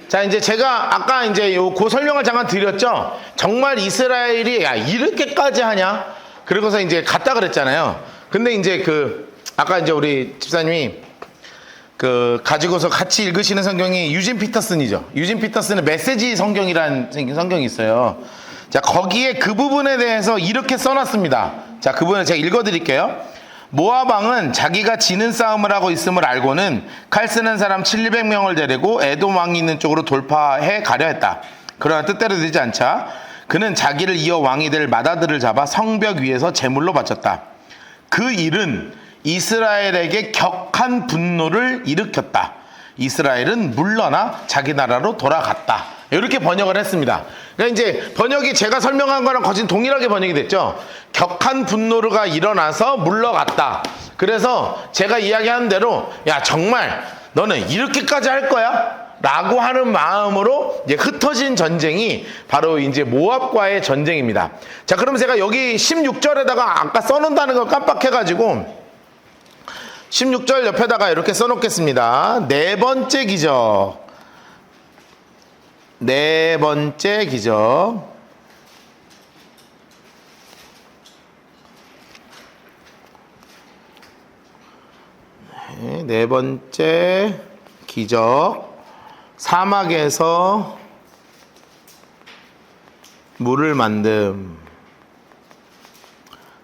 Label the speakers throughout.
Speaker 1: 자, 이제 제가 아까 이제 그 설명을 잠깐 드렸죠? 정말 이스라엘이, 야, 이렇게까지 하냐? 그러고서 이제 갔다 그랬잖아요. 근데 이제 아까 이제 우리 집사님이 가지고서 같이 읽으시는 성경이 유진 피터슨이죠. 유진 피터슨의 메시지 성경이라는 성경이 있어요. 자, 거기에 그 부분에 대해서 이렇게 써놨습니다. 자, 그 부분을 제가 읽어드릴게요. 모압 왕은 자기가 지는 싸움을 하고 있음을 알고는 칼 쓰는 사람 700명을 데리고 에돔 왕이 있는 쪽으로 돌파해 가려 했다. 그러나 뜻대로 되지 않자 그는 자기를 이어 왕이 될 마다들을 잡아 성벽 위에서 제물로 바쳤다. 그 일은 이스라엘에게 격한 분노를 일으켰다. 이스라엘은 물러나 자기 나라로 돌아갔다. 이렇게 번역을 했습니다. 그러니까 이제 번역이 제가 설명한 거랑 거진 동일하게 번역이 됐죠. 격한 분노가 일어나서 물러갔다. 그래서 제가 이야기하는 대로, 야, 정말 너는 이렇게까지 할 거야? 라고 하는 마음으로 이제 흩어진 전쟁이 바로 이제 모압과의 전쟁입니다. 자, 그럼 제가 여기 16절에다가 아까 써놓는다는 걸 깜빡해가지고 16절 옆에다가 이렇게 써놓겠습니다. 네 번째 기적. 네 번째 기적. 네 번째 기적. 사막에서 물을 만듦.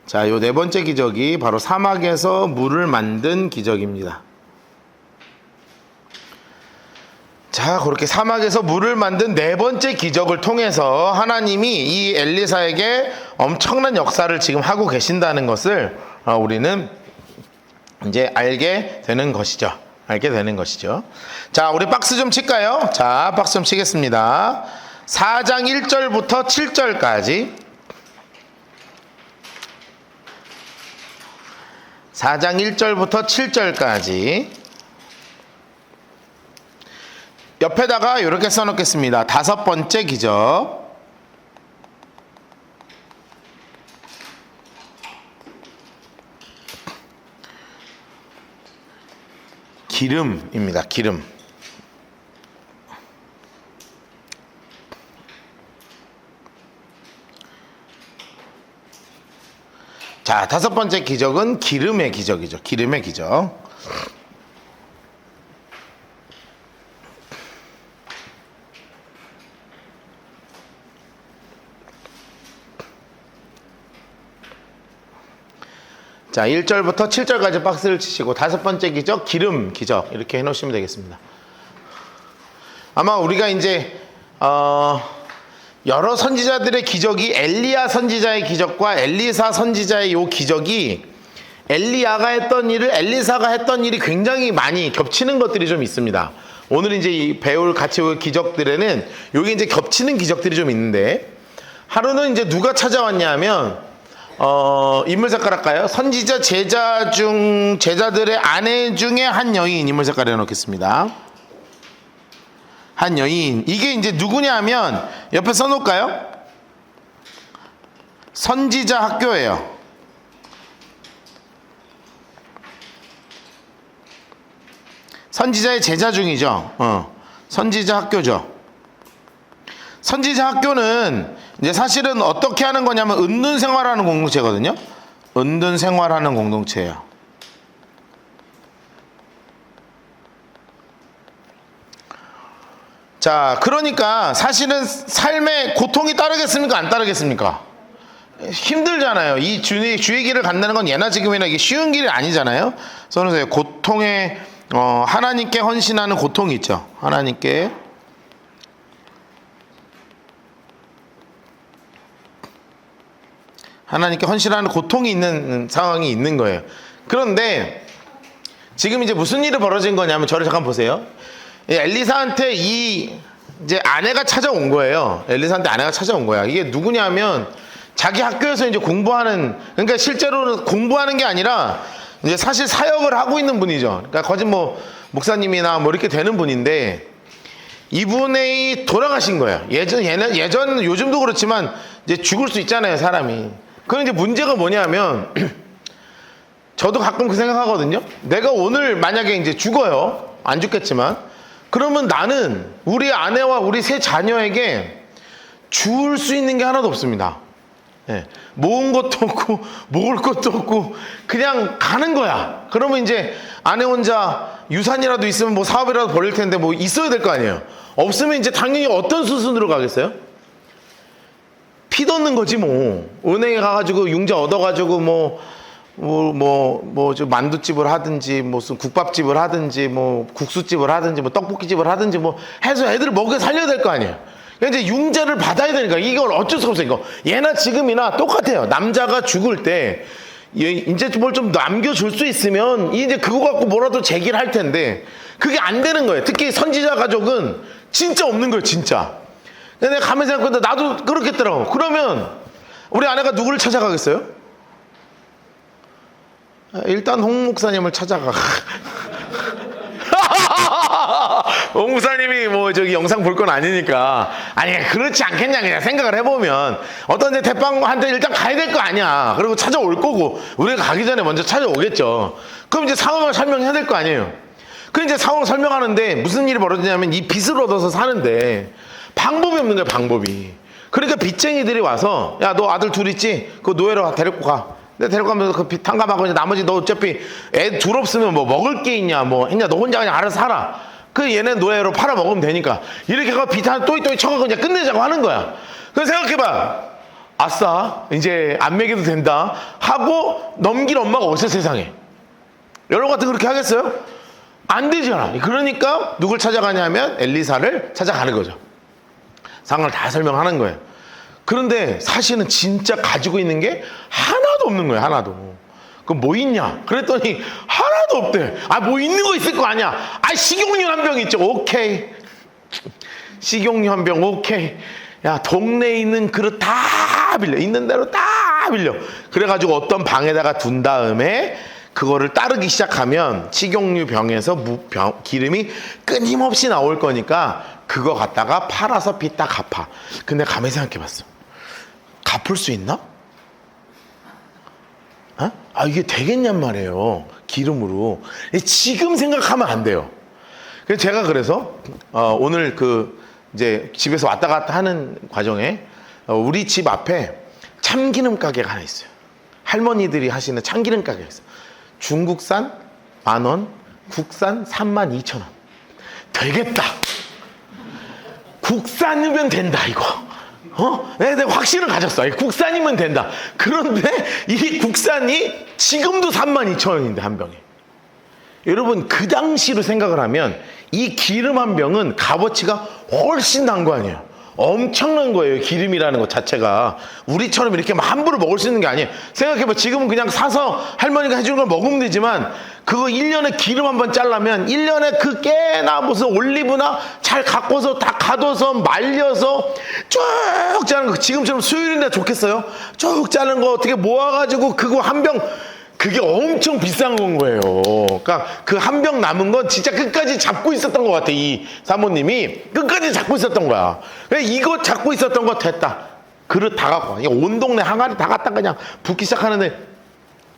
Speaker 1: 자, 요 네 번째 기적이 바로 사막에서 물을 만든 기적입니다. 자, 그렇게 사막에서 물을 만든 네 번째 기적을 통해서 하나님이 이 엘리사에게 엄청난 역사를 지금 하고 계신다는 것을 우리는 이제 알게 되는 것이죠. 자, 우리 박스 좀 칠까요? 자, 박스 좀 치겠습니다. 4장 1절부터 7절까지. 4장 1절부터 7절까지. 옆에다가 이렇게 써놓겠습니다. 다섯 번째 기적. 기름입니다. 기름. 자, 다섯 번째 기적은 기름의 기적이죠. 기름의 기적. 자, 1절부터 7절까지 박스를 치시고 다섯 번째 기적, 기름 기적 이렇게 해놓으시면 되겠습니다. 아마 우리가 이제 여러 선지자들의 기적이 엘리야 선지자의 기적과 엘리사 선지자의 요 기적이 엘리야가 했던 일을 엘리사가 했던 일이 굉장히 많이 겹치는 것들이 좀 있습니다. 오늘 이제 배울 같이 올 기적들에는 여기 이제 겹치는 기적들이 좀 있는데, 하루는 이제 누가 찾아왔냐 하면 인물 색깔 할까요? 선지자 제자들의 아내 중에 한 여인, 인물 색깔 해놓겠습니다. 한 여인. 이게 이제 누구냐 하면 옆에 써놓을까요? 선지자 학교예요. 선지자의 제자 중이죠. 선지자 학교죠. 선지자 학교는 이제 사실은 어떻게 하는 거냐면 은둔 생활하는 공동체거든요. 은둔 생활하는 공동체예요. 자, 그러니까 사실은 삶에 고통이 따르겠습니까? 안 따르겠습니까? 힘들잖아요. 이 주의 길을 간다는 건 예나 지금이나 이게 쉬운 길이 아니잖아요. 그래서 고통에 하나님께 헌신하는 고통이 있죠. 하나님께 헌신하는 고통이 있는 상황이 있는 거예요. 그런데 지금 이제 무슨 일이 벌어진 거냐면, 저를 잠깐 보세요. 엘리사한테 이제 아내가 찾아온 거예요. 엘리사한테 아내가 찾아온 거야. 이게 누구냐면 자기 학교에서 이제 공부하는, 그러니까 실제로는 공부하는 게 아니라 이제 사실 사역을 하고 있는 분이죠. 그러니까 거짓 목사님이나 이렇게 되는 분인데, 이분이 돌아가신 거예요. 요즘도 그렇지만 이제 죽을 수 있잖아요, 사람이. 그럼 이제 문제가 뭐냐면, 저도 가끔 그 생각하거든요. 내가 오늘 만약에 이제 죽어요. 안 죽겠지만, 그러면 나는 우리 아내와 우리 세 자녀에게 줄 수 있는 게 하나도 없습니다. 예, 모은 것도 없고 먹을 것도 없고 그냥 가는 거야. 그러면 이제 아내 혼자 유산이라도 있으면 뭐 사업이라도 벌릴 텐데 뭐 있어야 될 거 아니에요. 없으면 이제 당연히 어떤 수순으로 가겠어요? 피 돋는 거지 뭐. 은행에 가가지고 융자 얻어가지고 저 만두집을 하든지 무슨 국밥집을 하든지 뭐 국수집을 하든지 뭐 떡볶이집을 하든지 뭐 해서 애들을 먹여 살려야 될 거 아니에요. 이제 융자를 받아야 되니까 이걸 어쩔 수 없어요. 이거 예나 지금이나 똑같아요. 남자가 죽을 때 이제 뭘 좀 남겨줄 수 있으면 이제 그거 갖고 뭐라도 제기를 할 텐데 그게 안 되는 거예요. 특히 선지자 가족은 진짜 없는 거예요. 진짜. 근데 내가 가만히 생각해보니까 나도 그렇겠더라고. 그러면 우리 아내가 누구를 찾아가겠어요? 일단 홍 목사님을 찾아가. 홍 목사님이 뭐 저기 영상 볼 건 아니니까. 아니 그렇지 않겠냐 그냥 생각을 해보면 어떤 데 대빵한테 일단 가야 될 거 아니야. 그리고 찾아올 거고 우리가 가기 전에 먼저 찾아오겠죠. 그럼 이제 상황을 설명해야 될 거 아니에요. 그 이제 상황을 설명하는데 무슨 일이 벌어지냐면 이 빚을 얻어서 사는데 방법이 없는 거야. 방법이. 그러니까 빚쟁이들이 와서 야 너 아들 둘 있지? 그거 노예로 데리고 가. 내가 데려가면서 그 빚 탕감하고 이제 나머지 너 어차피 애 둘 없으면 뭐 먹을 게 있냐 뭐 했냐 너 혼자 그냥 알아서 살아. 그 얘네 노예로 팔아 먹으면 되니까 이렇게 가 빚 하나 또이 쳐가고 그냥 끝내자고 하는 거야. 그래서 생각해봐. 아싸 이제 안 먹여도 된다 하고 넘길 엄마가 어딨어 세상에. 여러분 같은 그렇게 하겠어요? 안 되잖아. 그러니까 누굴 찾아가냐면 엘리사를 찾아가는 거죠. 상황을 다 설명하는 거예요. 그런데 사실은 진짜 가지고 있는 게 하나도 없는 거예요. 하나도. 그럼 뭐 있냐? 그랬더니 하나도 없대. 아 뭐 있는 거 있을 거 아니야. 아 식용유 한 병 있죠. 오케이. 식용유 한 병 오케이. 야 동네에 있는 그릇 다 빌려. 있는 대로 다 빌려. 그래가지고 어떤 방에다가 둔 다음에 그거를 따르기 시작하면 식용유 병에서 기름이 끊임없이 나올 거니까 그거 갖다가 팔아서 빚 다 갚아. 근데 가만히 생각해봤어. 갚을 수 있나? 어? 아 이게 되겠냔 말이에요. 기름으로. 지금 생각하면 안 돼요. 그래서 제가 그래서 오늘 이제 집에서 왔다 갔다 하는 과정에 우리 집 앞에 참기름 가게가 하나 있어요. 할머니들이 하시는 참기름 가게가 있어요. 중국산 10,000원, 국산 32,000원. 되겠다. 국산이면 된다 이거. 내가 확신을 가졌어. 국산이면 된다. 그런데 이 국산이 지금도 32,000원인데 한 병에. 여러분 그 당시로 생각을 하면 이 기름 한 병은 값어치가 훨씬 난 거 아니에요. 엄청난 거예요. 기름이라는 것 자체가. 우리처럼 이렇게 함부로 먹을 수 있는 게 아니에요. 생각해봐. 지금은 그냥 사서 할머니가 해주는 걸 먹으면 되지만 그거 1년에 기름 한 번 잘라면 1년에 그 깨나 무슨 올리브나 잘 갖고서 다 가둬서 말려서 쭉 자른 거. 지금처럼 수요일인데 좋겠어요? 쭉 자른 거 어떻게 모아가지고 그거 한 병 그게 엄청 비싼 건 거예요. 그러니까 그 한 병 남은 건 진짜 끝까지 잡고 있었던 것 같아. 이 사모님이 끝까지 잡고 있었던 거야. 그래 이거 잡고 있었던 거 됐다. 그릇 다 갖고 와. 온 동네 항아리 다 갖다 그냥 붓기 시작하는데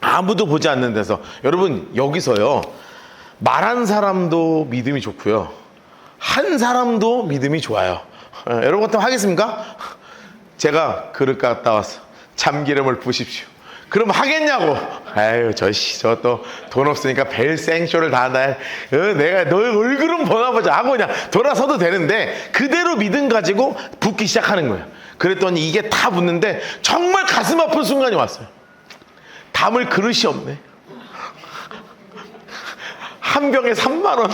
Speaker 1: 아무도 보지 않는 데서. 여러분 여기서요 말한 사람도 믿음이 좋고요 한 사람도 믿음이 좋아요. 여러분 같으면 하겠습니까? 제가 그릇 갖다 와서 참기름을 부십시오. 그럼 하겠냐고. 아유 저 또 돈 없으니까 벨 생쇼를 다 한다. 내가 너 얼굴은 보나보자 하고 그냥 돌아서도 되는데 그대로 믿음 가지고 붓기 시작하는 거예요. 그랬더니 이게 다 붓는데 정말 가슴 아픈 순간이 왔어요. 담을 그릇이 없네. 한 병에 3만 원.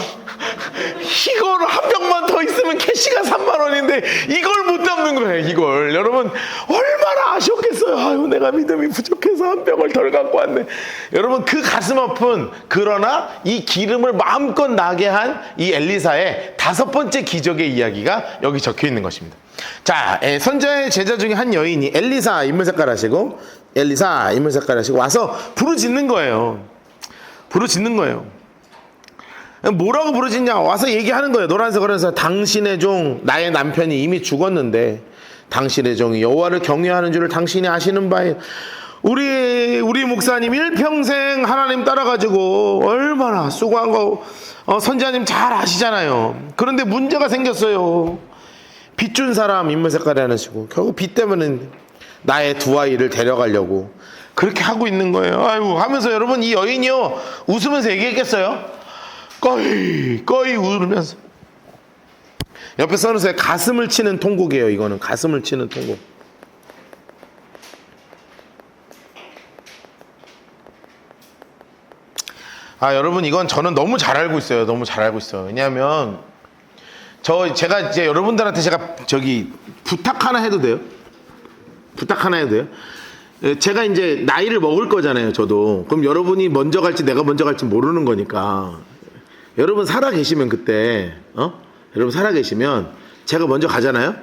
Speaker 1: 이걸 한 병만 더 있으면 캐시가 3만 원인데 이걸 못 담는 거예요. 이걸. 여러분 얼마나 아쉬웠겠어요. 아유 내가 믿음이 부족해서 한 병을 덜 갖고 왔네. 여러분 그 가슴 아픈 그러나 이 기름을 마음껏 나게 한 이 엘리사의 5번째 기적의 이야기가 여기 적혀 있는 것입니다. 자, 선자의 제자 중에 한 여인이 엘리사 인물 색깔 하시고 와서 부르짖는 거예요. 뭐라고 부르짖냐? 와서 얘기하는 거예요. 노란색 걸어서 당신의 종 나의 남편이 이미 죽었는데 당신의 종이 여호와를 경외하는 줄을 당신이 아시는 바에 우리 목사님 일평생 하나님 따라가지고 얼마나 수고한 거 선지자님 잘 아시잖아요. 그런데 문제가 생겼어요. 빚 준 사람 인물 색깔이 하나시고 결국 빚 때문에 나의 두 아이를 데려가려고 그렇게 하고 있는 거예요. 아이고 하면서 여러분 이 여인이요 웃으면서 얘기했겠어요? 꺼이 울면서. 옆에 써놓으세요. 가슴을 치는 통곡이에요. 이거는 가슴을 치는 통곡. 여러분 이건 저는 너무 잘 알고 있어요. 너무 잘 알고 있어요. 왜냐하면 제가 이제 여러분들한테 제가 부탁 하나 해도 돼요? 부탁 하나 해도 돼요? 제가 이제 나이를 먹을 거잖아요. 저도. 그럼 여러분이 먼저 갈지 내가 먼저 갈지 모르는 거니까 여러분 살아 계시면 그때 여러분 살아 계시면 제가 먼저 가잖아요.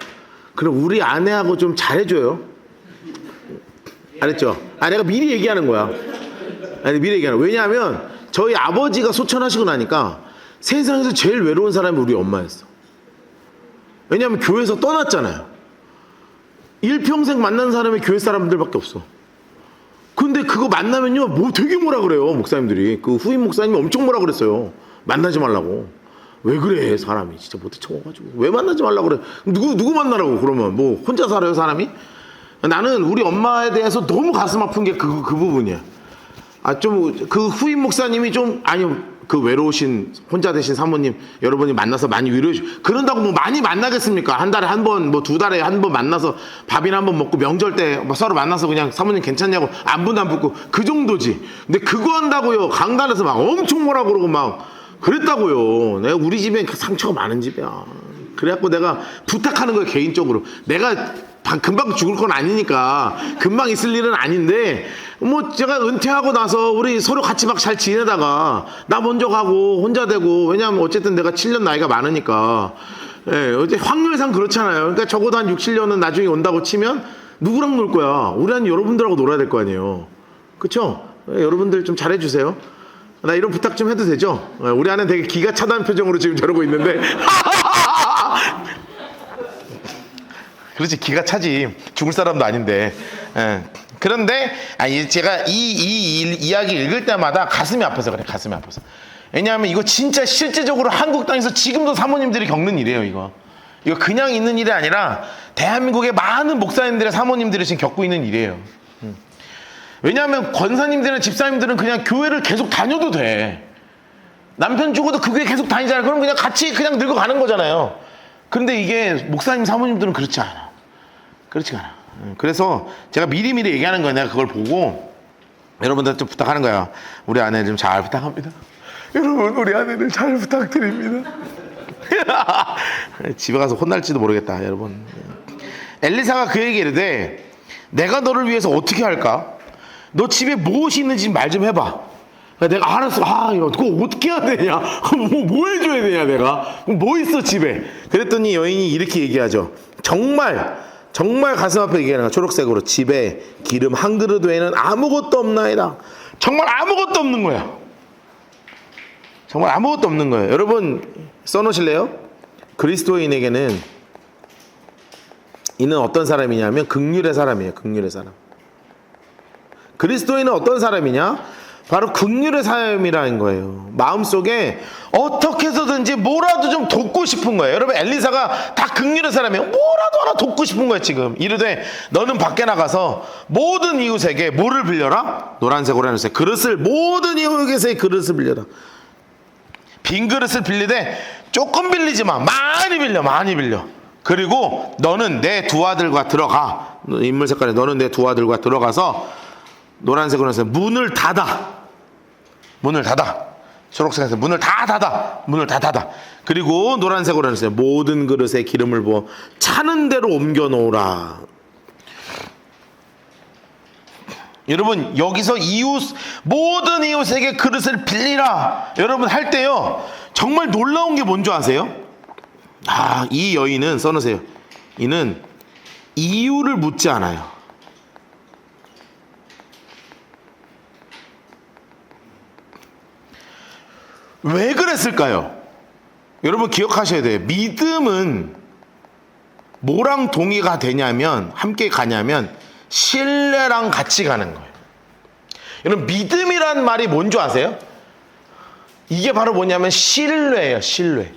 Speaker 1: 그럼 우리 아내하고 좀 잘해줘요. 알았죠? 내가 미리 얘기하는 거야. 미리 얘기하는 거야. 왜냐하면 저희 아버지가 소천하시고 나니까 세상에서 제일 외로운 사람이 우리 엄마였어. 왜냐하면 교회에서 떠났잖아요. 일평생 만난 사람이 교회 사람들밖에 없어. 근데 그거 만나면요 뭐 되게 뭐라 그래요. 목사님들이. 그 후임 목사님이 엄청 뭐라 그랬어요. 만나지 말라고. 왜 그래 사람이 진짜 못해 쳐가지고 왜 만나지 말라고 그래. 누구 만나라고. 그러면 뭐 혼자 살아요 사람이? 나는 우리 엄마에 대해서 너무 가슴 아픈 게 그 부분이야. 좀 그 후임 목사님이 좀 그 외로우신 혼자 되신 사모님 여러분이 만나서 많이 위로해 그런다고 뭐 많이 만나겠습니까? 한 달에 한 번 뭐 2달에 한 번 만나서 밥이나 한 번 먹고 명절 때 뭐 서로 만나서 그냥 사모님 괜찮냐고 안부도 안 묻고 그 정도지. 근데 그거 한다고요 강단에서 막 엄청 뭐라 그러고 막 그랬다고요. 내가 우리 집에 상처가 많은 집이야. 그래갖고 내가 부탁하는 거예요 개인적으로. 내가 금방 죽을 건 아니니까 금방 있을 일은 아닌데 뭐 제가 은퇴하고 나서 우리 서로 같이 막 잘 지내다가 나 먼저 가고 혼자 되고 왜냐하면 어쨌든 내가 7년 나이가 많으니까 어제 확률상 그렇잖아요. 그러니까 적어도 한 6, 7년은 나중에 온다고 치면 누구랑 놀 거야? 우리는 여러분들하고 놀아야 될 거 아니에요. 그쵸? 여러분들 좀 잘해주세요. 나 이런 부탁 좀 해도 되죠? 우리 아내는 되게 기가 차다는 표정으로 지금 저러고 있는데 그렇지 기가 차지 죽을 사람도 아닌데. 그런데 제가 이 이야기 읽을 때마다 가슴이 아파서 그래. 가슴이 아파서. 왜냐하면 이거 진짜 실제적으로 한국 땅에서 지금도 사모님들이 겪는 일이에요. 이거 그냥 있는 일이 아니라 대한민국의 많은 목사님들의 사모님들이 지금 겪고 있는 일이에요. 왜냐하면 권사님들이나 집사님들은 그냥 교회를 계속 다녀도 돼. 남편 죽어도 그 교회 계속 다니잖아요. 그럼 그냥 같이 그냥 늙어가는 거잖아요. 그런데 이게 목사님 사모님들은 그렇지 않아. 그렇지가 않아. 그래서 제가 미리미리 얘기하는 거야. 내가 그걸 보고 여러분들한테 좀 부탁하는 거야. 우리 아내 좀 잘 부탁합니다. 여러분 우리 아내를 잘 부탁드립니다. 집에 가서 혼날지도 모르겠다 여러분. 엘리사가 그 얘기를 해. 내가 너를 위해서 어떻게 할까? 너 집에 무엇이 있는지 말 좀 해봐. 내가 알았어. 이거 그거 어떻게 해야 되냐? 뭐 해줘야 되냐 내가? 뭐 있어 집에? 그랬더니 여인이 이렇게 얘기하죠. 정말 가슴 아프게 얘기하는 거야. 초록색으로 집에 기름 한 그릇 외에는 아무것도 없나이다. 정말 아무것도 없는 거야. 정말 아무것도 없는 거예요. 여러분 써놓으실래요? 그리스도인에게는 이는 어떤 사람이냐면 긍휼의 사람이에요. 긍휼의 사람. 그리스도인은 어떤 사람이냐? 바로 긍휼의 사람이라는 거예요. 마음속에 어떻게 해서든지 뭐라도 좀 돕고 싶은 거예요. 여러분 엘리사가 다 긍휼의 사람이에요. 뭐라도 하나 돕고 싶은 거예요. 지금 이르되 너는 밖에 나가서 모든 이웃에게 뭐를 빌려라? 노란색으로 해놓으세요. 그릇을 모든 이웃에게 그릇을 빌려라. 빈 그릇을 빌리되 조금 빌리지 마. 많이 빌려. 그리고 너는 내 두 아들과 들어가. 인물 색깔에 너는 내 두 아들과 들어가서 노란색으로 해서 문을 닫아. 초록색에서 문을 다 닫아. 그리고 노란색으로 해서 모든 그릇에 기름을 부어 차는 대로 옮겨 놓으라. 여러분 여기서 모든 이웃에게 그릇을 빌리라. 여러분 할 때요 정말 놀라운 게 뭔지 아세요? 이 여인은 써놓으세요. 이는 이유를 묻지 않아요. 왜 그랬을까요? 여러분 기억하셔야 돼요. 믿음은 뭐랑 동의가 되냐면 함께 가냐면 신뢰랑 같이 가는 거예요. 여러분, 믿음이란 말이 뭔지 아세요? 이게 바로 뭐냐면 신뢰예요. 신뢰.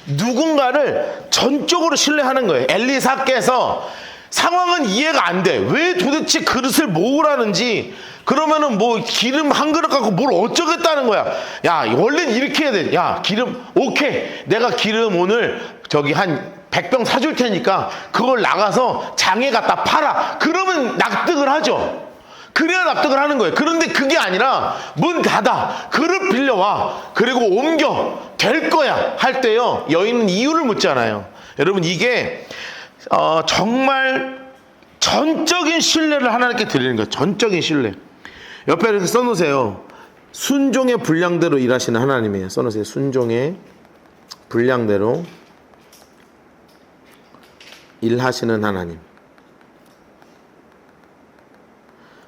Speaker 1: 누군가를 전적으로 신뢰하는 거예요. 엘리사께서 상황은 이해가 안 돼. 왜 도대체 그릇을 모으라는지, 그러면은 뭐 기름 한 그릇 갖고 뭘 어쩌겠다는 거야. 야, 원래는 이렇게 해야 돼. 야, 기름, 오케이. 내가 기름 오늘 저기 한 100병 사줄 테니까 그걸 나가서 장에 갖다 팔아. 그러면 납득을 하죠. 그래야 납득을 하는 거예요. 그런데 그게 아니라 문 닫아. 그릇 빌려와. 그리고 옮겨. 될 거야. 할 때요. 여인은 이유를 묻잖아요. 여러분, 이게 정말 전적인 신뢰를 하나님께 드리는 거예요. 전적인 신뢰. 옆에 이렇게 써놓으세요. 순종의 분량대로 일하시는 하나님이에요. 써놓으세요. 순종의 분량대로 일하시는 하나님.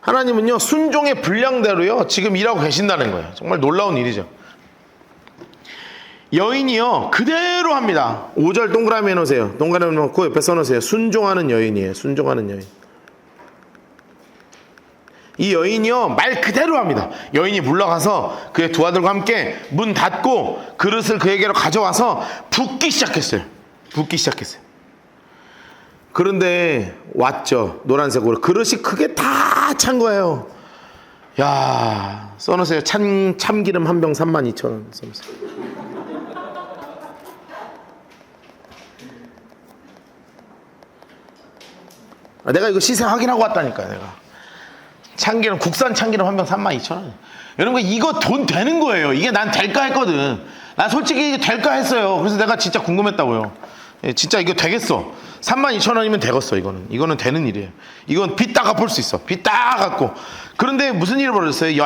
Speaker 1: 하나님은요, 순종의 분량대로요, 지금 일하고 계신다는 거예요. 정말 놀라운 일이죠. 여인이요, 그대로 합니다. 5절 동그라미 해놓으세요. 동그라미 놓고 옆에 써놓으세요. 순종하는 여인이에요. 순종하는 여인. 이 여인이요, 말 그대로 합니다. 여인이 물러가서 그의 두 아들과 함께 문 닫고 그릇을 그에게로 가져와서 붓기 시작했어요. 붓기 시작했어요. 그런데 왔죠. 노란색으로. 그릇이 크게 다 찬 거예요. 야, 써놓으세요. 참기름 한 병 32,000원 써놓으세요. 내가 이거 시세 확인하고 왔다니까요. 내가 참기름, 국산 참기름 한 병 32,000원. 여러분, 이거 돈 되는 거예요. 이게 난 될까 했거든. 난 솔직히 이게 될까 했어요. 그래서 내가 진짜 궁금했다고요. 진짜 이거 되겠어. 32,000원이면 되겠어. 이거는 되는 일이에요. 이건 빚 다 갚을 수 있어. 빚 다 갚고. 그런데 무슨 일이 벌어졌어요?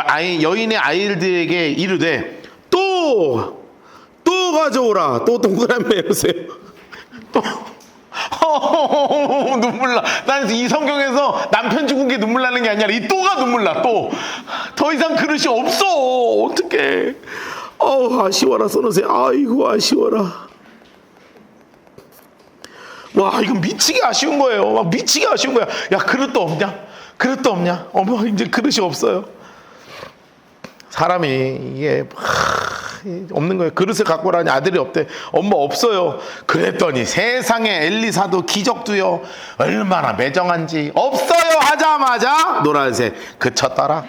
Speaker 1: 여인의 아이들에게 이르되 또 가져오라. 또 동그라미 해보세요. 또 눈물 나. 난 이 성경에서 남편 죽은 게 눈물 나는 게 아니라 이 또가 눈물 나. 또 더 이상 그릇이 없어. 어떡해. 아쉬워라 써놓으세요. 아이고 아쉬워라. 와, 이거 미치게 아쉬운 거예요. 막 미치게 아쉬운 거야. 야, 그릇도 없냐? 그릇도 없냐? 어머, 이제 그릇이 없어요. 사람이 이게 없는 거예요. 그릇을 갖고 오라니 아들이 없대. 엄마 없어요. 그랬더니 세상에 엘리사도 기적도요. 얼마나 매정한지. 없어요 하자마자 노란색 그쳤더라.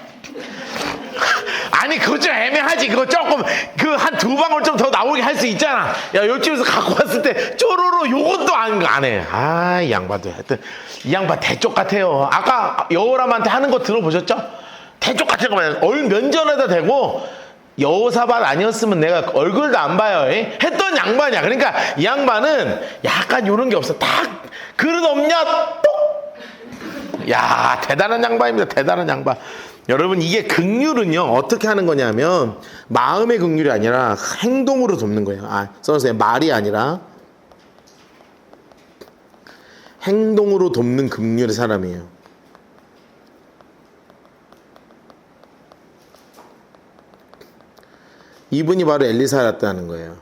Speaker 1: 아니, 그거 좀 애매하지. 그거 조금 한 두 방울 좀 더 나오게 할 수 있잖아. 야, 옆집에서 갖고 왔을 때 쪼로로 요것도 안 해. 이 양반도 하여튼 이 양반 대쪽 같아요. 아까 여호람한테 하는 거 들어보셨죠? 대쪽 같은 거만 면전에다 대고 여호사밧 아니었으면 내가 얼굴도 안 봐요. 했던 양반이야. 그러니까 이 양반은 약간 요런 게 없어. 딱 그릇 없냐? 똑. 야, 대단한 양반입니다. 대단한 양반. 여러분, 이게 긍휼은요, 어떻게 하는 거냐면 마음의 긍휼이 아니라 행동으로 돕는 거예요. 써주세요. 말이 아니라 행동으로 돕는 긍휼의 사람이에요. 이분이 바로 엘리사였다는 거예요.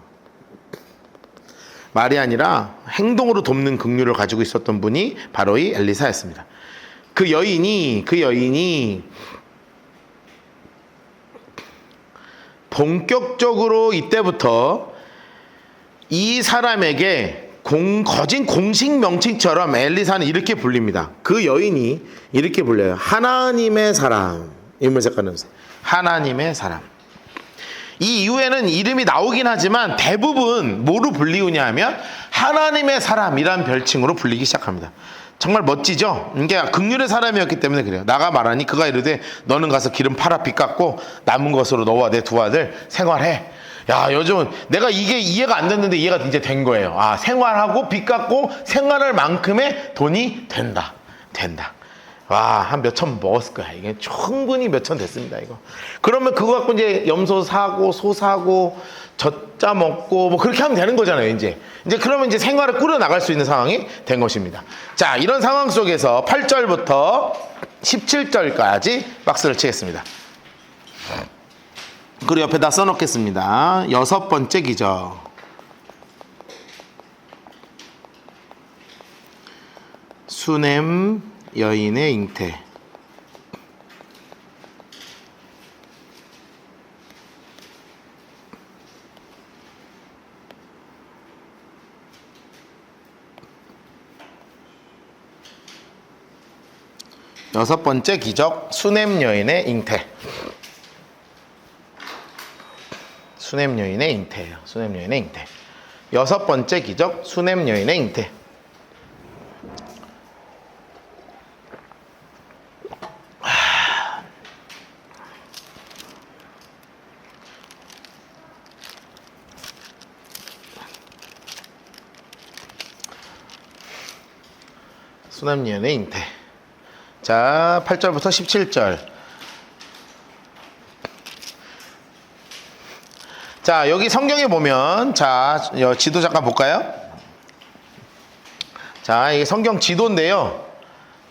Speaker 1: 말이 아니라 행동으로 돕는 긍휼을 가지고 있었던 분이 바로 이 엘리사였습니다. 그 여인이 본격적으로 이때부터 이 사람에게 거진 공식 명칭처럼 엘리사는 이렇게 불립니다. 그 여인이 이렇게 불려요. 하나님의 사람. 인물 색깔은 하나님의 사람. 이 이후에는 이름이 나오긴 하지만 대부분 뭐로 불리우냐 하면 하나님의 사람이란 별칭으로 불리기 시작합니다. 정말 멋지죠? 이게 긍휼의 사람이었기 때문에 그래요. 나가 말하니 그가 이르되 너는 가서 기름 팔아 빚 갚고 남은 것으로 너와 내 두 아들 생활해. 야, 요즘은 내가 이게 이해가 안 됐는데 이해가 이제 된 거예요. 생활하고 빚 갚고 생활할 만큼의 돈이 된다. 와, 한 몇천 먹었을 거야. 이게 충분히 몇천 됐습니다, 이거. 그러면 그거 갖고 이제 염소 사고, 소 사고, 젖자 먹고, 뭐 그렇게 하면 되는 거잖아요, 이제. 그러면 이제 생활을 꾸려나갈 수 있는 상황이 된 것입니다. 자, 이런 상황 속에서 8절부터 17절까지 박스를 치겠습니다. 그리고 옆에다 써놓겠습니다. 6번째 기적. 수넴 여인의 잉태. 여섯 번째 기적, 수넴 여인의 잉태. 수넴 여인의 잉태예요. 수넴 여인의 잉태. 여섯 번째 기적, 수넴 여인의 잉태. 수넴 여인의 잉태. 자, 8절부터 17절. 자, 여기 성경에 보면, 자, 지도 잠깐 볼까요? 자, 이게 성경 지도인데요.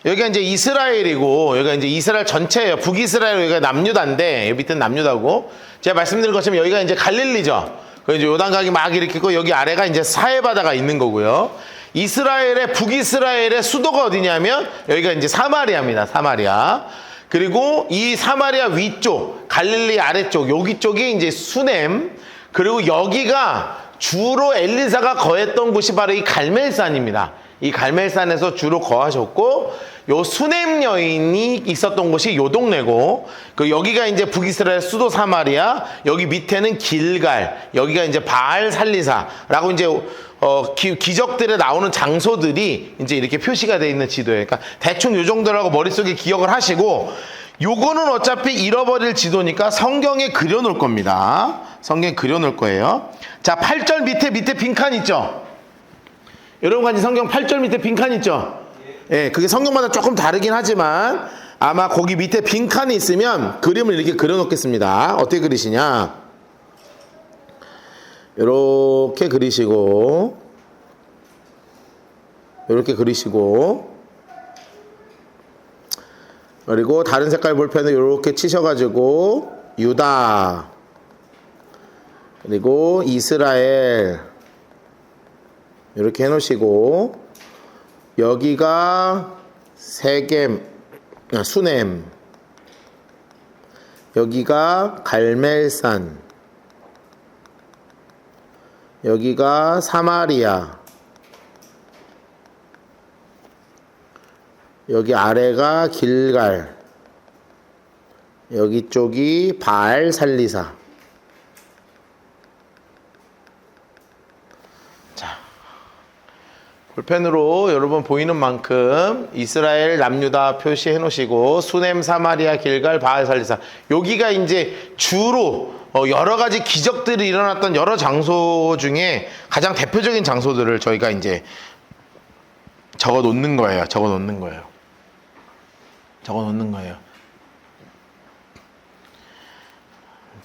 Speaker 1: 여기가 이제 이스라엘이고, 여기가 이제 이스라엘 전체예요. 북이스라엘, 여기가 남유다인데, 여기 밑에는 남유다고. 제가 말씀드린 것처럼 여기가 이제 갈릴리죠. 그 이제 요단강이 막 이렇게 있고, 여기 아래가 이제 사해바다가 있는 거고요. 이스라엘의, 북이스라엘의 수도가 어디냐면, 여기가 이제 사마리아입니다. 사마리아. 그리고 이 사마리아 위쪽, 갈릴리 아래쪽, 여기 쪽이 이제 수넴. 그리고 여기가 주로 엘리사가 거했던 곳이 바로 이 갈멜산입니다. 이 갈멜산에서 주로 거하셨고, 요 수넴 여인이 있었던 곳이 요 동네고, 그 여기가 이제 북이스라엘 수도 사마리아, 여기 밑에는 길갈, 여기가 이제 바알 살리사라고 이제 기적들에 나오는 장소들이 이제 이렇게 표시가 되어 있는 지도예요. 그러니까 대충 요 정도라고 머릿속에 기억을 하시고, 요거는 어차피 잃어버릴 지도니까 성경에 그려놓을 겁니다. 성경에 그려놓을 거예요. 자, 8절 밑에 빈칸 있죠? 여러분 같이 성경 8절 밑에 빈칸 있죠? 예, 그게 성경마다 조금 다르긴 하지만 아마 거기 밑에 빈칸이 있으면 그림을 이렇게 그려놓겠습니다. 어떻게 그리시냐? 이렇게 그리시고, 이렇게 그리시고, 그리고 다른 색깔 볼펜을 이렇게 치셔가지고 유다, 그리고 이스라엘 이렇게 해놓으시고, 여기가 수넴, 여기가 갈멜산, 여기가 사마리아, 여기 아래가 길갈, 여기 쪽이 바알 살리사. 자, 볼펜으로 여러분 보이는 만큼 이스라엘 남유다 표시해 놓으시고, 수넴, 사마리아, 길갈, 바알 살리사. 여기가 이제 주로 여러 가지 기적들이 일어났던 여러 장소 중에 가장 대표적인 장소들을 저희가 이제 적어 놓는 거예요. 적어 놓는 거예요.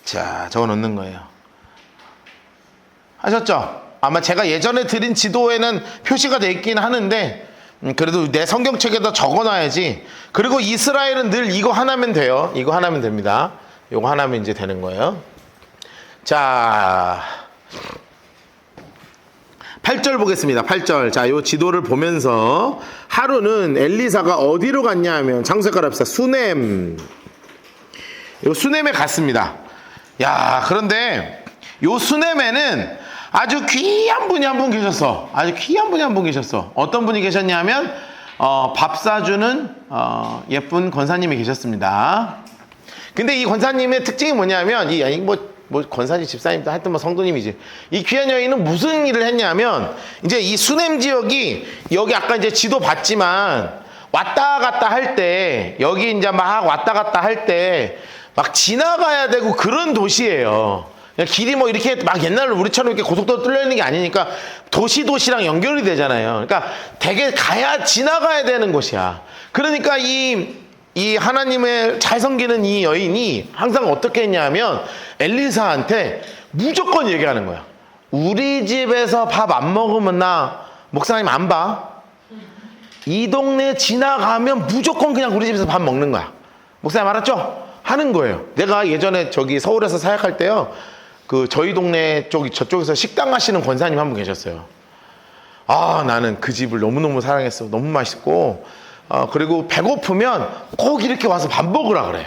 Speaker 1: 자, 적어 놓는 거예요. 하셨죠? 아마 제가 예전에 드린 지도에는 표시가 되어 있긴 하는데, 그래도 내 성경책에다 적어 놔야지. 그리고 이스라엘은 늘 이거 하나면 돼요. 이거 하나면 됩니다. 이거 하나면 이제 되는 거예요. 자, 8절 보겠습니다. 8절. 자, 요 지도를 보면서 하루는 엘리사가 어디로 갔냐 하면, 장색깔 합시다. 수넴. 요 수넴에 갔습니다. 야, 그런데 요 수넴에는 아주 귀한 분이 한 분 계셨어. 아주 귀한 분이 한 분 계셨어. 어떤 분이 계셨냐면 밥 사주는 예쁜 권사님이 계셨습니다. 근데 이 권사님의 특징이 뭐냐면, 뭐 권사님, 집사님도 하여튼 뭐 성도님이지. 이 귀한 여인은 무슨 일을 했냐면, 이제 이 수넴 지역이, 여기 아까 이제 지도 봤지만 왔다 갔다 할 때, 여기 이제 막 왔다 갔다 할 때 막 지나가야 되고 그런 도시예요. 그냥 길이 뭐 이렇게 막 옛날로 우리처럼 이렇게 고속도로 뚫려 있는 게 아니니까 도시랑 연결이 되잖아요. 그러니까 되게 지나가야 되는 곳이야. 그러니까 이 하나님을 잘 섬기는 이 여인이 항상 어떻게 했냐면, 엘리사한테 무조건 얘기하는 거야. 우리 집에서 밥 안 먹으면 나 목사님 안 봐. 이 동네 지나가면 무조건 그냥 우리 집에서 밥 먹는 거야. 목사님 알았죠? 하는 거예요. 내가 예전에 저기 서울에서 사역할 때요, 그 저희 동네 저쪽에서 식당 하시는 권사님 한 분 계셨어요. 아, 나는 그 집을 너무너무 사랑했어. 너무 맛있고, 그리고 배고프면 꼭 이렇게 와서 밥 먹으라 그래.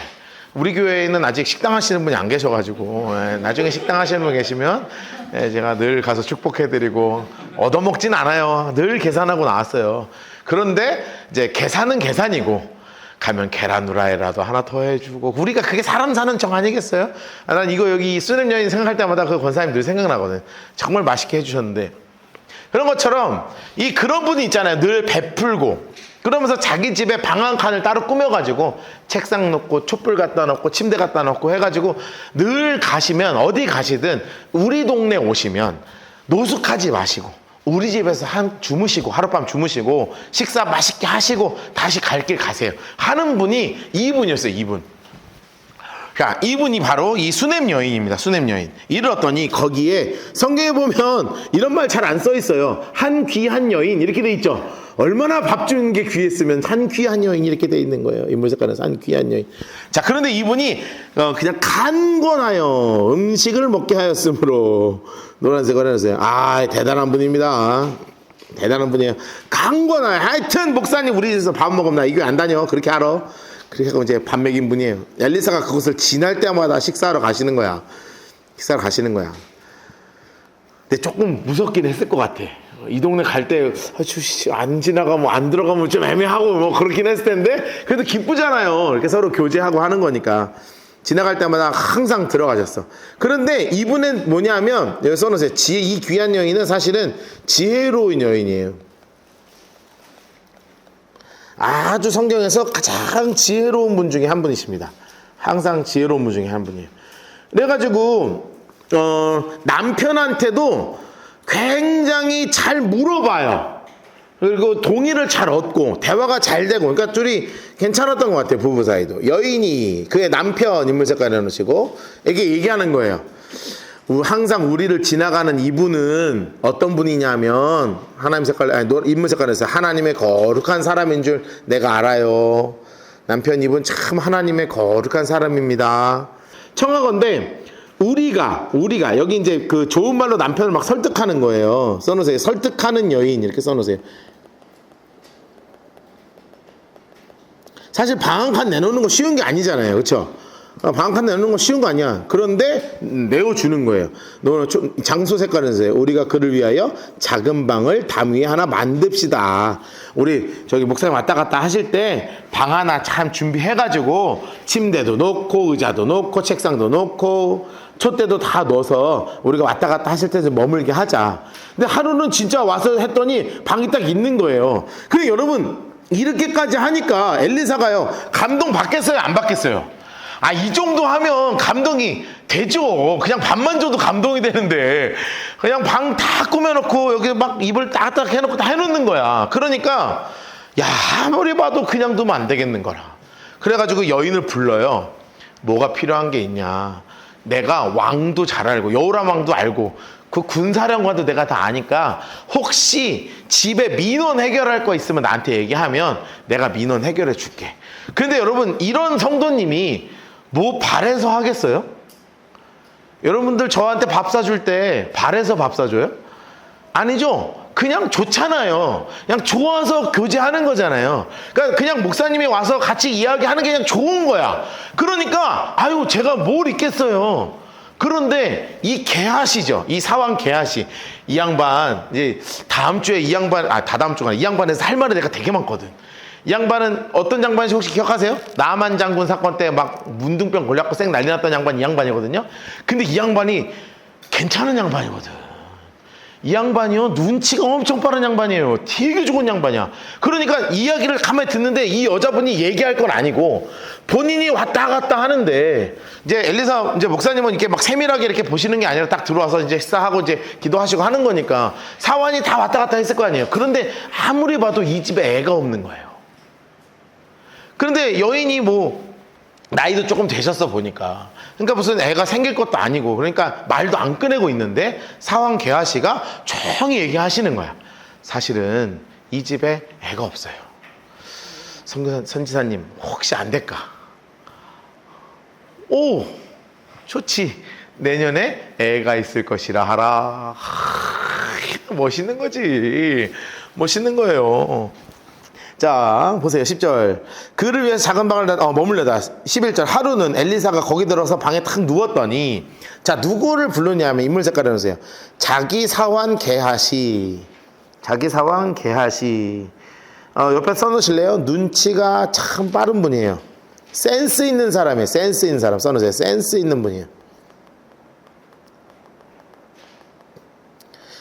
Speaker 1: 우리 교회에는 아직 식당 하시는 분이 안 계셔가지고 나중에 식당 하시는 분 계시면 제가 늘 가서 축복해드리고 얻어먹진 않아요. 늘 계산하고 나왔어요. 그런데 이제 계산은 계산이고 가면 계란 후라이라도 하나 더 해주고 우리가 그게 사람 사는 정 아니겠어요? 난 이거 여기 수냄 여인 생각할 때마다 그 권사님 늘 생각나거든. 정말 맛있게 해주셨는데 그런 것처럼 그런 분이 있잖아요. 늘 베풀고 그러면서 자기 집에 방 한 칸을 따로 꾸며가지고 책상 놓고 촛불 갖다 놓고 침대 갖다 놓고 해가지고 늘 가시면 어디 가시든 우리 동네 오시면 노숙하지 마시고 우리 집에서 주무시고 하룻밤 주무시고 식사 맛있게 하시고 다시 갈 길 가세요 하는 분이 이분이었어요. 이분. 자, 이분이 바로 이 수냄 여인입니다. 수냄 여인. 이르렀더니 거기에 성경에 보면 이런 말 잘 안 써 있어요. 한 귀한 여인 이렇게 돼 있죠. 얼마나 밥 주는 게 귀했으면 한 귀한 여인 이렇게 돼 있는 거예요. 인물색깔에서 한 귀한 여인. 자, 그런데 이분이 그냥 간권하여 음식을 먹게 하였으므로 노란색을 해놨어요. 대단한 분입니다. 대단한 분이에요. 간권하여. 하여튼 목사님 우리 집에서 밥 먹으면 나 이 교회 안 다녀. 그렇게 알아. 그렇게 하고 이제 밥 먹인 분이에요. 엘리사가 그것을 지날 때마다 식사하러 가시는 거야. 식사하러 가시는 거야. 근데 조금 무섭긴 했을 것 같아. 이 동네 갈 때 안 지나가면 안 들어가면 좀 애매하고 뭐 그렇긴 했을 텐데 그래도 기쁘잖아요. 이렇게 서로 교제하고 하는 거니까 지나갈 때마다 항상 들어가셨어. 그런데 이분은 뭐냐면 여기 써놓으세요. 이 귀한 여인은 사실은 지혜로운 여인이에요. 아주 성경에서 가장 지혜로운 분 중에 한 분이십니다. 항상 지혜로운 분 중에 한 분이에요. 그래가지고 남편한테도 굉장히 잘 물어봐요. 그리고 동의를 잘 얻고 대화가 잘 되고 그러니까 둘이 괜찮았던 것 같아요. 부부 사이도. 여인이 그의 남편 인물 색깔 해놓으시고 이게 얘기하는 거예요. 항상 우리를 지나가는 이분은 어떤 분이냐면 하나님 색깔 인물 색깔에서 하나님의 거룩한 사람인 줄 내가 알아요. 남편 이분 참 하나님의 거룩한 사람입니다. 청하건대 우리가 여기 이제 그 좋은 말로 남편을 막 설득하는 거예요. 써놓으세요. 설득하는 여인 이렇게 써놓으세요. 사실 방 한 칸 내놓는 거 쉬운 게 아니잖아요. 그렇죠? 방 한 칸 내놓는 거 쉬운 거 아니야. 그런데 내어주는 거예요. 너는 장소 색깔은 우리가 그를 위하여 작은 방을 담 위에 하나 만듭시다. 우리 저기 목사님 왔다 갔다 하실 때 방 하나 참 준비해가지고 침대도 놓고 의자도 놓고 책상도 놓고 촛대도 다 넣어서 우리가 왔다 갔다 하실 때 머물게 하자. 근데 하루는 진짜 와서 했더니 방이 딱 있는 거예요. 근데 여러분 이렇게까지 하니까 엘리사가요 감동 받겠어요 안 받겠어요? 이 정도 하면 감동이 되죠. 그냥 밥만 줘도 감동이 되는데 그냥 방 다 꾸며놓고 여기 막 이불 딱딱 해놓고 다 해놓는 거야. 그러니까 아무리 봐도 그냥 두면 안 되겠는 거라. 그래가지고 여인을 불러요. 뭐가 필요한 게 있냐. 내가 왕도 잘 알고 여호람 왕도 알고 그 군사령관도 내가 다 아니까 혹시 집에 민원 해결할 거 있으면 나한테 얘기하면 내가 민원 해결해 줄게. 근데 여러분 이런 성도님이 뭐 바래서 하겠어요? 여러분들 저한테 밥 사줄 때 바래서 밥 사줘요? 아니죠. 그냥 좋잖아요. 그냥 좋아서 교제하는 거잖아요. 그러니까 그냥 목사님이 와서 같이 이야기하는 게 그냥 좋은 거야. 그러니까 제가 뭘 있겠어요. 그런데 이 게하시죠. 이 사왕 게하시. 이 양반 이제 다음 주에 이 양반 다다음 주가 이 양반에서 할 말이 내가 되게 많거든. 이 양반은 어떤 양반인지 혹시 기억하세요? 나만 장군 사건 때 막 문둥병 걸려갖고 쌩 난리 났던 양반이 이 양반이거든요. 근데 이 양반이 괜찮은 양반이거든. 이 양반이요 눈치가 엄청 빠른 양반이에요. 되게 좋은 양반이야. 그러니까 이야기를 가만히 듣는데 이 여자분이 얘기할 건 아니고 본인이 왔다 갔다 하는데 이제 엘리사 이제 목사님은 이렇게 막 세밀하게 이렇게 보시는 게 아니라 딱 들어와서 이제 식사하고 이제 기도하시고 하는 거니까 사환이 다 왔다 갔다 했을 거 아니에요. 그런데 아무리 봐도 이 집에 애가 없는 거예요. 그런데 여인이 뭐 나이도 조금 되셨어 보니까 그러니까 무슨 애가 생길 것도 아니고 그러니까 말도 안 꺼내고 있는데 사왕 게하시가 조용히 얘기하시는 거야. 사실은 이 집에 애가 없어요. 선지사님 혹시 안 될까? 오 좋지. 내년에 애가 있을 것이라 하라. 멋있는 거지. 멋있는 거예요. 자, 보세요. 10절. 그를 위해서 작은 방을 머물려다. 11절. 하루는 엘리사가 거기 들어서 방에 탁 누웠더니, 자, 누구를 불렀냐면 인물 색깔을 해보세요. 자기 사환 게하시. 자기 사환 게하시. 옆에 써놓으실래요? 눈치가 참 빠른 분이에요. 센스 있는 사람이에요. 센스 있는 사람 써놓으세요. 센스 있는 분이에요.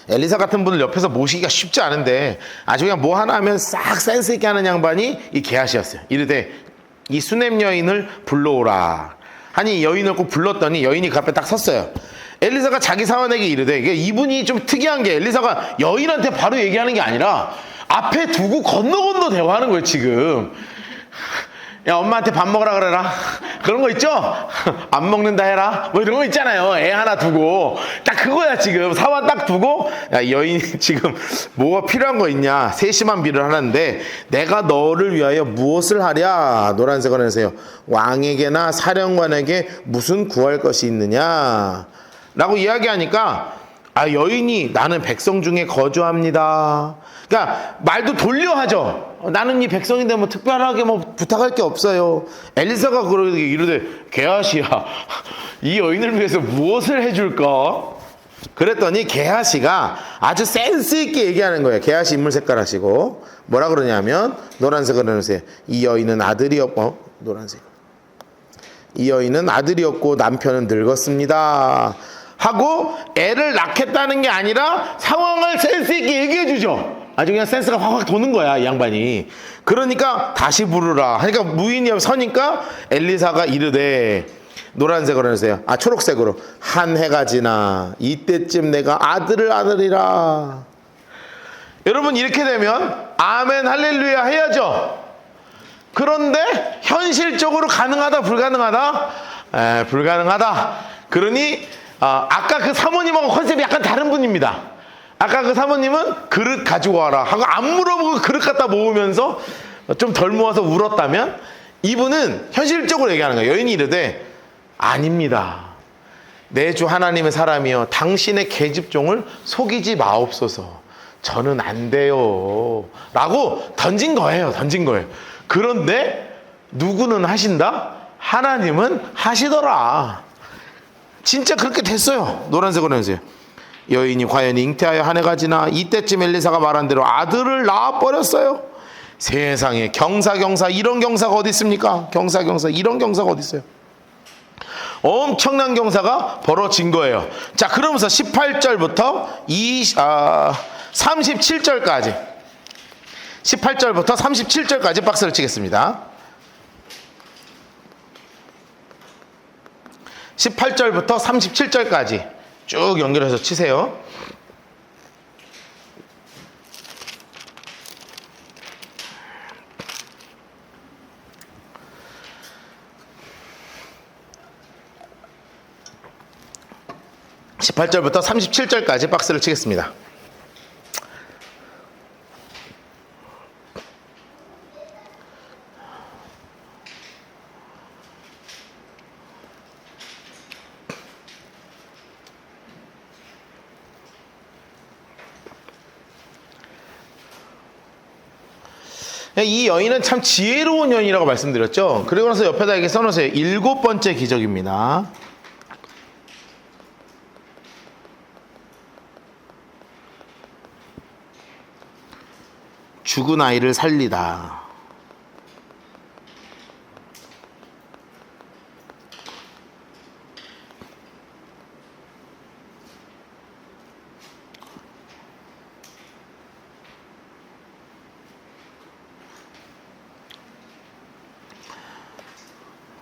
Speaker 1: 엘리사 같은 분을 옆에서 모시기가 쉽지 않은데 아주 그냥 뭐 하나 하면 싹 센스 있게 하는 양반이 이 게하시였어요. 이르되 이 수넴 여인을 불러오라 하니 여인을 꼭 불렀더니 여인이 그 앞에 딱 섰어요. 엘리사가 자기 사환에게 이르되, 이분이 좀 특이한 게 엘리사가 여인한테 바로 얘기하는 게 아니라 앞에 두고 건너 대화하는 거예요. 지금 야, 엄마한테 밥 먹으라 그래라. 그런 거 있죠? 안 먹는다 해라. 뭐 이런 거 있잖아요. 애 하나 두고. 딱 그거야, 지금. 사원 딱 두고. 야, 여인이 지금 뭐가 필요한 거 있냐. 세심한 비를 하는데, 내가 너를 위하여 무엇을 하랴. 노란색을 해서요. 왕에게나 사령관에게 무슨 구할 것이 있느냐. 라고 이야기하니까, 여인이 나는 백성 중에 거주합니다. 그러니까 말도 돌려 하죠. 나는 이 백성인데 뭐 특별하게 뭐 부탁할 게 없어요. 엘리사가 그러게 이르되, 게하시야, 이 여인을 위해서 무엇을 해줄까? 그랬더니 게하시가 아주 센스 있게 얘기하는 거예요. 게하시 인물 색깔 하시고 뭐라 그러냐면 노란색을 해놓으세요. 이 여인은 아들이었고, 노란색. 이 여인은 아들이었고 남편은 늙었습니다. 하고 애를 낳겠다는 게 아니라 상황을 센스 있게 얘기해 주죠. 아주 그냥 센스가 확 도는 거야, 이 양반이. 그러니까 다시 부르라 하니까 무인이 서니까 엘리사가 이르되, 노란색으로 해주세요. 초록색으로. 한 해가 지나 이때쯤 내가 아들을 얻으리라. 여러분, 이렇게 되면 아멘 할렐루야 해야죠. 그런데 현실적으로 가능하다 불가능하다? 불가능하다. 그러니 아까 그 사모님하고 컨셉이 약간 다른 분입니다. 아까 그 사모님은 그릇 가지고 와라 하고 안 물어보고 그릇 갖다 모으면서 좀 덜 모아서 울었다면, 이분은 현실적으로 얘기하는 거예요. 여인이 이르되, 아닙니다. 내 주 하나님의 사람이여, 당신의 계집종을 속이지 마옵소서. 저는 안 돼요. 라고 던진 거예요. 그런데 누구는 하신다? 하나님은 하시더라. 진짜 그렇게 됐어요. 노란색으로 해주세요. 여인이 과연 잉태하여 한 해가 지나 이때쯤 엘리사가 말한 대로 아들을 낳아버렸어요. 세상에 경사 이런 경사가 어디 있습니까? 경사 이런 경사가 어디 있어요? 엄청난 경사가 벌어진 거예요. 자, 그러면서 18절부터 37절까지 18절부터 37절까지 박스를 치겠습니다. 18절부터 37절까지 쭉 연결해서 치세요. (18절부터) (37절까지) 박스를 치겠습니다. 이 여인은 참 지혜로운 여인이라고 말씀드렸죠. 그리고 나서 옆에다 이렇게 써놓으세요. 7번째 기적입니다. 죽은 아이를 살리다.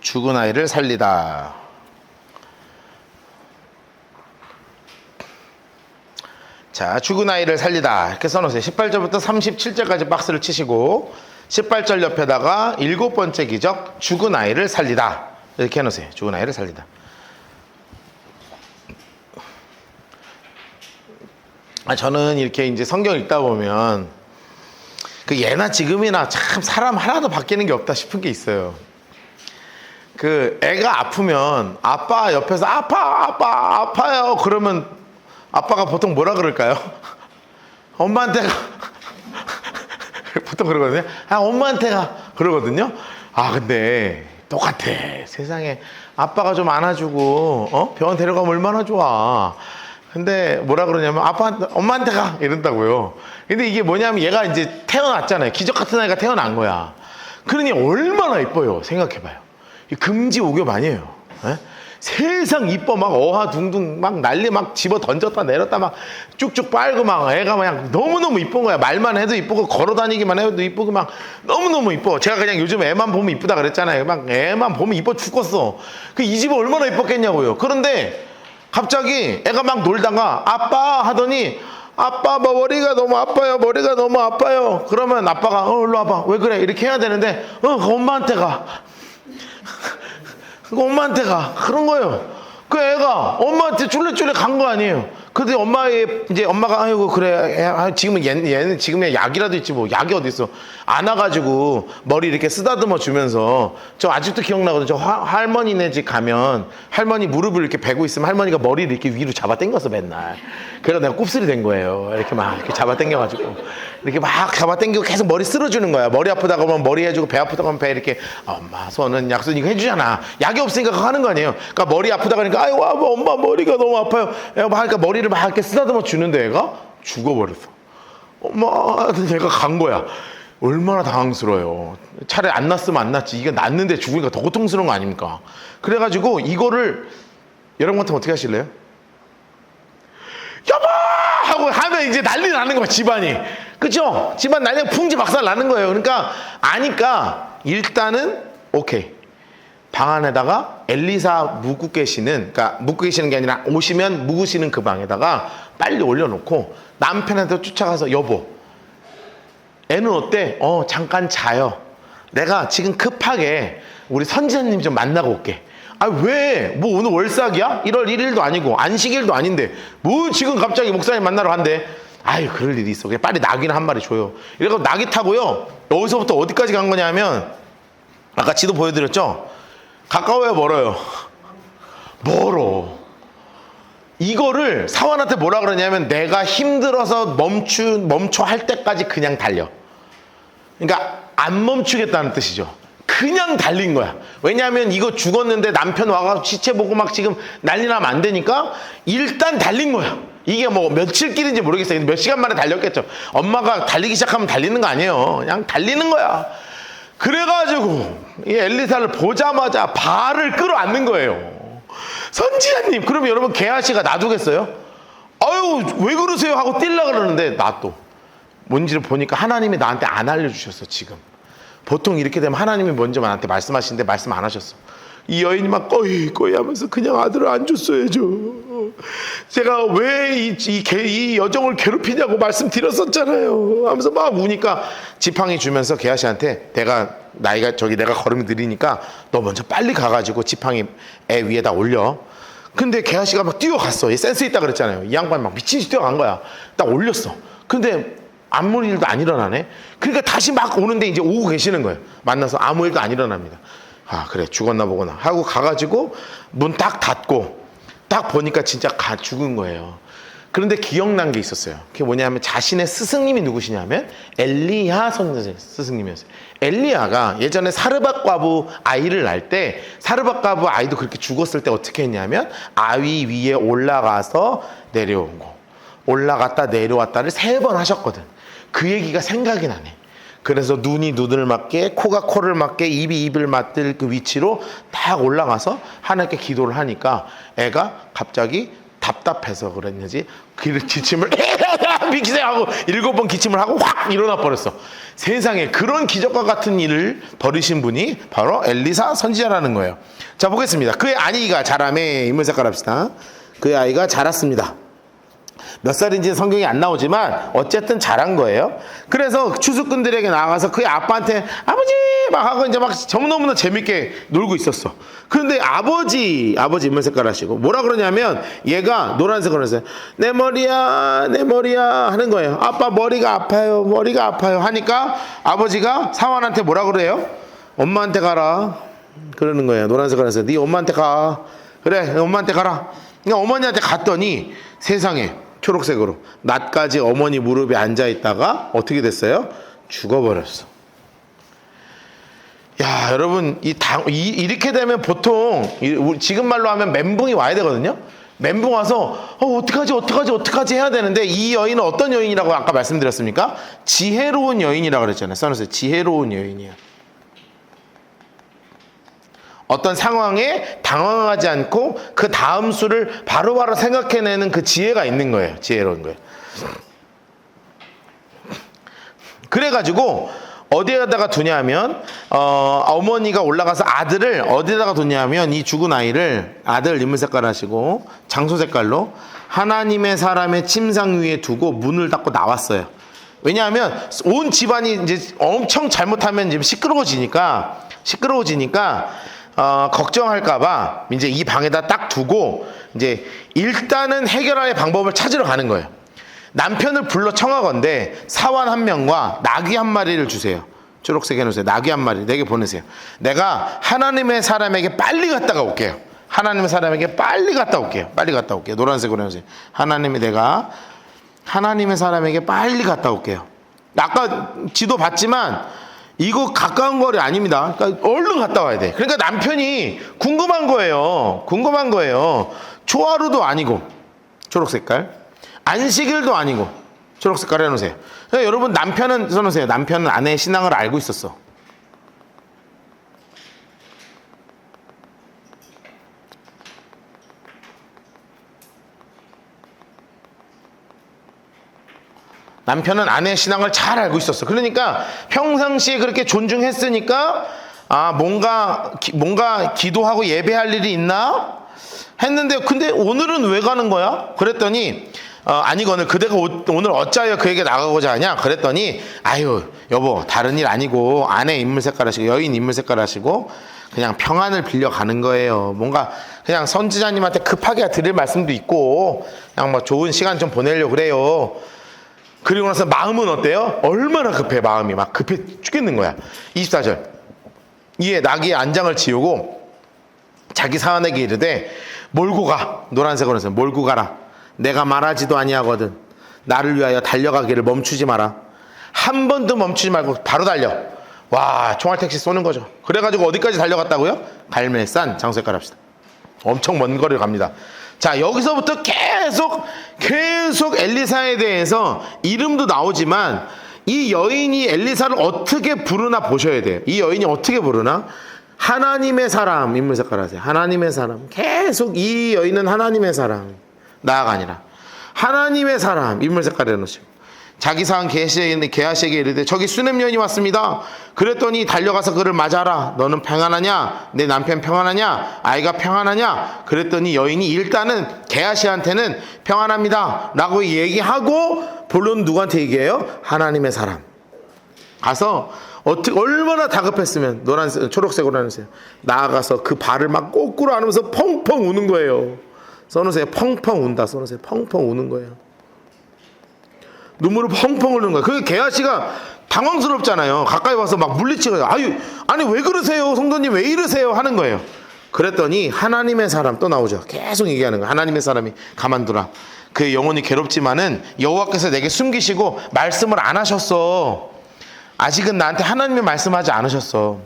Speaker 1: 죽은 아이를 살리다. 자, 죽은 아이를 살리다 이렇게 써놓으세요. 18절부터 37절까지 박스를 치시고 18절 옆에다가 7번째 기적 죽은 아이를 살리다 이렇게 해놓으세요. 죽은 아이를 살리다. 저는 이렇게 이제 성경 읽다 보면 그 예나 지금이나 참 사람 하나도 바뀌는 게 없다 싶은 게 있어요. 그 애가 아프면 아빠 옆에서 아파요 그러면 아빠가 보통 뭐라 그럴까요? 엄마한테 보통 그러거든요. 아, 엄마한테 가. 그러거든요. 아, 근데 똑같아. 세상에 아빠가 좀 안아주고 병원 데려가면 얼마나 좋아. 근데 뭐라 그러냐면 엄마한테 가 이런다고요. 근데 이게 뭐냐면 얘가 이제 태어났잖아요. 기적 같은 아이가 태어난 거야. 그러니 얼마나 이뻐요. 생각해봐요. 금지옥엽 아니에요. 에? 세상 이뻐. 막 어하둥둥 막 난리 막 집어 던졌다 내렸다 막 쭉쭉 빨고 막 애가 그냥 너무너무 이쁜 거야. 말만 해도 이쁘고 걸어다니기만 해도 이쁘고 막 너무너무 이뻐. 제가 그냥 요즘 애만 보면 이쁘다 그랬잖아요. 막 애만 보면 이뻐 죽겠어. 이 집은 얼마나 이뻤겠냐고요. 그런데 갑자기 애가 막 놀다가 아빠 하더니 아빠 머리가 너무 아파요. 머리가 너무 아파요. 그러면 아빠가 일로 와봐. 왜 그래? 이렇게 해야 되는데 그 엄마한테 가. 엄마한테 가. 그런 거예요. 그 애가 엄마한테 쫄래쫄래 간 거 아니에요. 근데 엄마가 아이고 그래 지금은 얘는 지금의 약이라도 있지 뭐 약이 어디 있어. 안아가지고 머리 이렇게 쓰다듬어 주면서 저 아직도 기억나거든요. 저 할머니네 집 가면 할머니 무릎을 이렇게 베고 있으면 할머니가 머리를 이렇게 위로 잡아 당겼어 맨날. 그래서 내가 곱슬이 된 거예요. 이렇게 막 이렇게 잡아 당겨가지고 이렇게 막 잡아 당기고 계속 머리 쓸어주는 거야. 머리 아프다고 하면 머리 해주고 배 아프다고 하면 배 이렇게 엄마 손은 약손 이거 해주잖아. 약이 없으니까 그거 하는 거 아니에요. 그러니까 머리 아프다 그러니까 아이고 엄마 머리가 너무 아파요. 그러니까 머리를 막 이렇게 쓰다듬어 주는데 애가 죽어버렸어. 엄마 얘가 간 거야. 얼마나 당황스러워요. 차라리 안 났으면 안 났지. 이게 났는데 죽으니까 더 고통스러운 거 아닙니까? 그래가지고 이거를 여러분 같으면 어떻게 하실래요? 여보! 하고 하면 이제 난리 나는 거야 집안이. 그죠? 집안 난리가 풍지박살 나는 거예요. 그러니까 아니까 일단은 오케이. 방 안에다가 엘리사 묵고 계시는, 그러니까 묵고 계시는 게 아니라 오시면 묵으시는 그 방에다가 빨리 올려놓고 남편한테 쫓아가서 여보 애는 어때? 잠깐 자요. 내가 지금 급하게 우리 선지자님 좀 만나고 올게. 아, 왜? 뭐 오늘 월삭이야? 1월 1일도 아니고 안식일도 아닌데 뭐 지금 갑자기 목사님 만나러 간대. 아유, 그럴 일이 있어. 그냥 빨리 낙이나 한 마리 줘요. 이래서 낙이 타고요. 여기서부터 어디까지 간 거냐면 아까 지도 보여드렸죠? 가까워요, 멀어요? 멀어. 이거를 사원한테 뭐라 그러냐면 내가 힘들어서 멈춰 할 때까지 그냥 달려. 그러니까 안 멈추겠다는 뜻이죠. 그냥 달린 거야. 왜냐하면 이거 죽었는데 남편 와서 시체 보고 막 지금 난리 나면 안 되니까 일단 달린 거야. 이게 뭐 며칠 길인지 모르겠어요. 근데 몇 시간 만에 달렸겠죠. 엄마가 달리기 시작하면 달리는 거 아니에요. 그냥 달리는 거야. 그래가지고 이 엘리사를 보자마자 발을 끌어안는 거예요. 선지자님, 그러면 여러분 게하시가 놔두겠어요? 아유, 왜 그러세요? 하고 뛸라 그러는데 놔둬. 뭔지를 보니까 하나님이 나한테 안 알려주셨어. 지금 보통 이렇게 되면 하나님이 먼저 나한테 말씀하시는데 말씀 안 하셨어. 이 여인이 막 꺼이 하면서 그냥 아들을 안 줬어야죠. 제가 왜 이 여정을 괴롭히냐고 말씀드렸었잖아요 하면서 막 우니까 지팡이 주면서 게하시한테 내가 걸음이 느리니까 너 먼저 빨리 가가지고 지팡이 애 위에다 올려. 근데 게하시가 막 뛰어갔어. 얘 센스 있다 그랬잖아요. 이 양반 막 미친 듯이 뛰어간 거야. 딱 올렸어. 근데 아무 일도 안 일어나네. 그러니까 다시 막 오는데 이제 오고 계시는 거예요. 만나서 아무 일도 안 일어납니다. 아, 그래 죽었나 보구나 하고 가가지고 문 딱 닫고 딱 보니까 진짜 죽은 거예요. 그런데 기억난 게 있었어요. 그게 뭐냐면 자신의 스승님이 누구시냐면 엘리야 스승님이었어요. 엘리야가 예전에 사르밧 과부 아이를 낳을 때 사르밧 과부 아이도 그렇게 죽었을 때 어떻게 했냐면 아위 위에 올라가서 내려오고 올라갔다 내려왔다를 3번 하셨거든. 그 얘기가 생각이 나네. 그래서 눈이 눈을 맞게, 코가 코를 맞게, 입이 입을 맞을 그 위치로 딱 올라가서 하나님께 기도를 하니까 애가 갑자기 답답해서 그랬는지 기침을 미키세요 하고 7번 기침을 하고 확 일어나 버렸어. 세상에 그런 기적과 같은 일을 벌이신 분이 바로 엘리사 선지자라는 거예요. 자, 보겠습니다. 그의 아이가 자라매. 인물색깔 합시다. 그의 아이가 자랐습니다. 몇 살인지는 성경이 안 나오지만 어쨌든 잘한 거예요. 그래서 추수꾼들에게 나가서 그의 아빠한테 아버지 막 하고 이제 막 너무너무 재밌게 놀고 있었어. 그런데 아버지 인물 색깔 하시고 뭐라 그러냐면 얘가 노란색으로 했어요. 내 머리야 하는 거예요. 아빠 머리가 아파요 하니까 아버지가 사환한테 뭐라 그래요? 엄마한테 가라 그러는 거예요. 노란색으로 해서 네 엄마한테 가. 그래 엄마한테 가라. 그러니까 어머니한테 갔더니 세상에 초록색으로 낮까지 어머니 무릎에 앉아있다가 어떻게 됐어요? 죽어버렸어. 야, 여러분, 이렇게 되면 보통, 지금 말로 하면 멘붕이 와야 되거든요? 멘붕 와서, 어떡하지 해야 되는데, 이 여인은 어떤 여인이라고 아까 말씀드렸습니까? 지혜로운 여인이라고 그랬잖아요. 써놓으세요. 지혜로운 여인이야. 어떤 상황에 당황하지 않고 그 다음 수를 바로바로 생각해내는 그 지혜가 있는 거예요. 지혜로운 거예요. 그래가지고 어디에다가 두냐면 어머니가 올라가서 아들을 어디에다가 두냐면 이 죽은 아이를 아들 인물 색깔 하시고 장소 색깔로 하나님의 사람의 침상 위에 두고 문을 닫고 나왔어요. 왜냐하면 온 집안이 이제 엄청 잘못하면 이제 시끄러워지니까 걱정할까봐 이제 이 방에다 딱 두고 이제 일단은 해결할 방법을 찾으러 가는 거예요. 남편을 불러 청하건대 사환 한 명과 나귀 한 마리를 주세요. 초록색 해놓으세요. 나귀 한 마리 내게 보내세요. 내가 하나님의 사람에게 빨리 갔다가 올게요. 하나님의 사람에게 빨리 갔다 올게요. 빨리 갔다 올게요. 노란색으로 해놓으세요. 내가 하나님의 사람에게 빨리 갔다 올게요. 아까 지도 봤지만 이거 가까운 거리 아닙니다. 그러니까 얼른 갔다 와야 돼. 그러니까 남편이 궁금한 거예요. 초하루도 아니고 초록색깔, 안식일도 아니고 초록색깔 해놓으세요. 그러니까 여러분 남편은 써놓으세요. 남편은 아내의 신앙을 알고 있었어. 남편은 아내의 신앙을 잘 알고 있었어. 그러니까 평상시에 그렇게 존중했으니까 뭔가 기도하고 예배할 일이 있나 했는데 근데 오늘은 왜 가는 거야? 그랬더니 아니거늘 그대가 오늘 어찌하여 그에게 나가고자 하냐? 그랬더니 아유 여보 다른 일 아니고 아내 인물 색깔 하시고 여인 인물 색깔 하시고 그냥 평안을 빌려 가는 거예요. 뭔가 그냥 선지자님한테 급하게 드릴 말씀도 있고 그냥 뭐 좋은 시간 좀 보내려고 그래요. 그리고 나서 마음은 어때요? 얼마나 급해. 마음이 막 급해 죽겠는 거야. 24절 이에 나귀의 안장을 지우고 자기 사환에게 이르되 몰고 가. 노란색으로 해서 몰고 가라. 내가 말하지도 아니하거든. 나를 위하여 달려가기를 멈추지 마라. 한 번도 멈추지 말고 바로 달려. 와, 총알택시 쏘는 거죠. 그래가지고 어디까지 달려갔다고요? 갈멜산 장소색깔 합시다. 엄청 먼 거리를 갑니다. 자, 여기서부터 계속 엘리사에 대해서 이름도 나오지만 이 여인이 엘리사를 어떻게 부르나 보셔야 돼요. 이 여인이 어떻게 부르나? 하나님의 사람, 인물 색깔 하세요. 하나님의 사람. 계속 이 여인은 하나님의 사람. 나가 아니라. 하나님의 사람, 인물 색깔 해놓으시고. 자기 사한 게하시에게 이르되 저기 수넴 여인이 왔습니다. 그랬더니 달려가서 그를 맞아라. 너는 평안하냐? 내 남편 평안하냐? 아이가 평안하냐? 그랬더니 여인이 일단은 게하시한테는 평안합니다 라고 얘기하고 본론 누구한테 얘기해요? 하나님의 사람. 가서 얼마나 다급했으면 초록색으로 하면서요. 나아가서 그 발을 막 거꾸로 안으면서 펑펑 우는 거예요. 써놓으세요. 펑펑 운다. 써놓으세요. 펑펑 우는 거예요. 눈물을 펑펑 흐르는 거야. 그 게하시가 당황스럽잖아요. 가까이 와서 막 물리치고요. 아니 왜 그러세요? 성도님 왜 이러세요? 하는 거예요. 그랬더니 하나님의 사람 또 나오죠. 계속 얘기하는 거예요. 하나님의 사람이 가만두라. 그 영혼이 괴롭지만은 여호와께서 내게 숨기시고 말씀을 안 하셨어. 아직은 나한테 하나님의 말씀하지 않으셨어.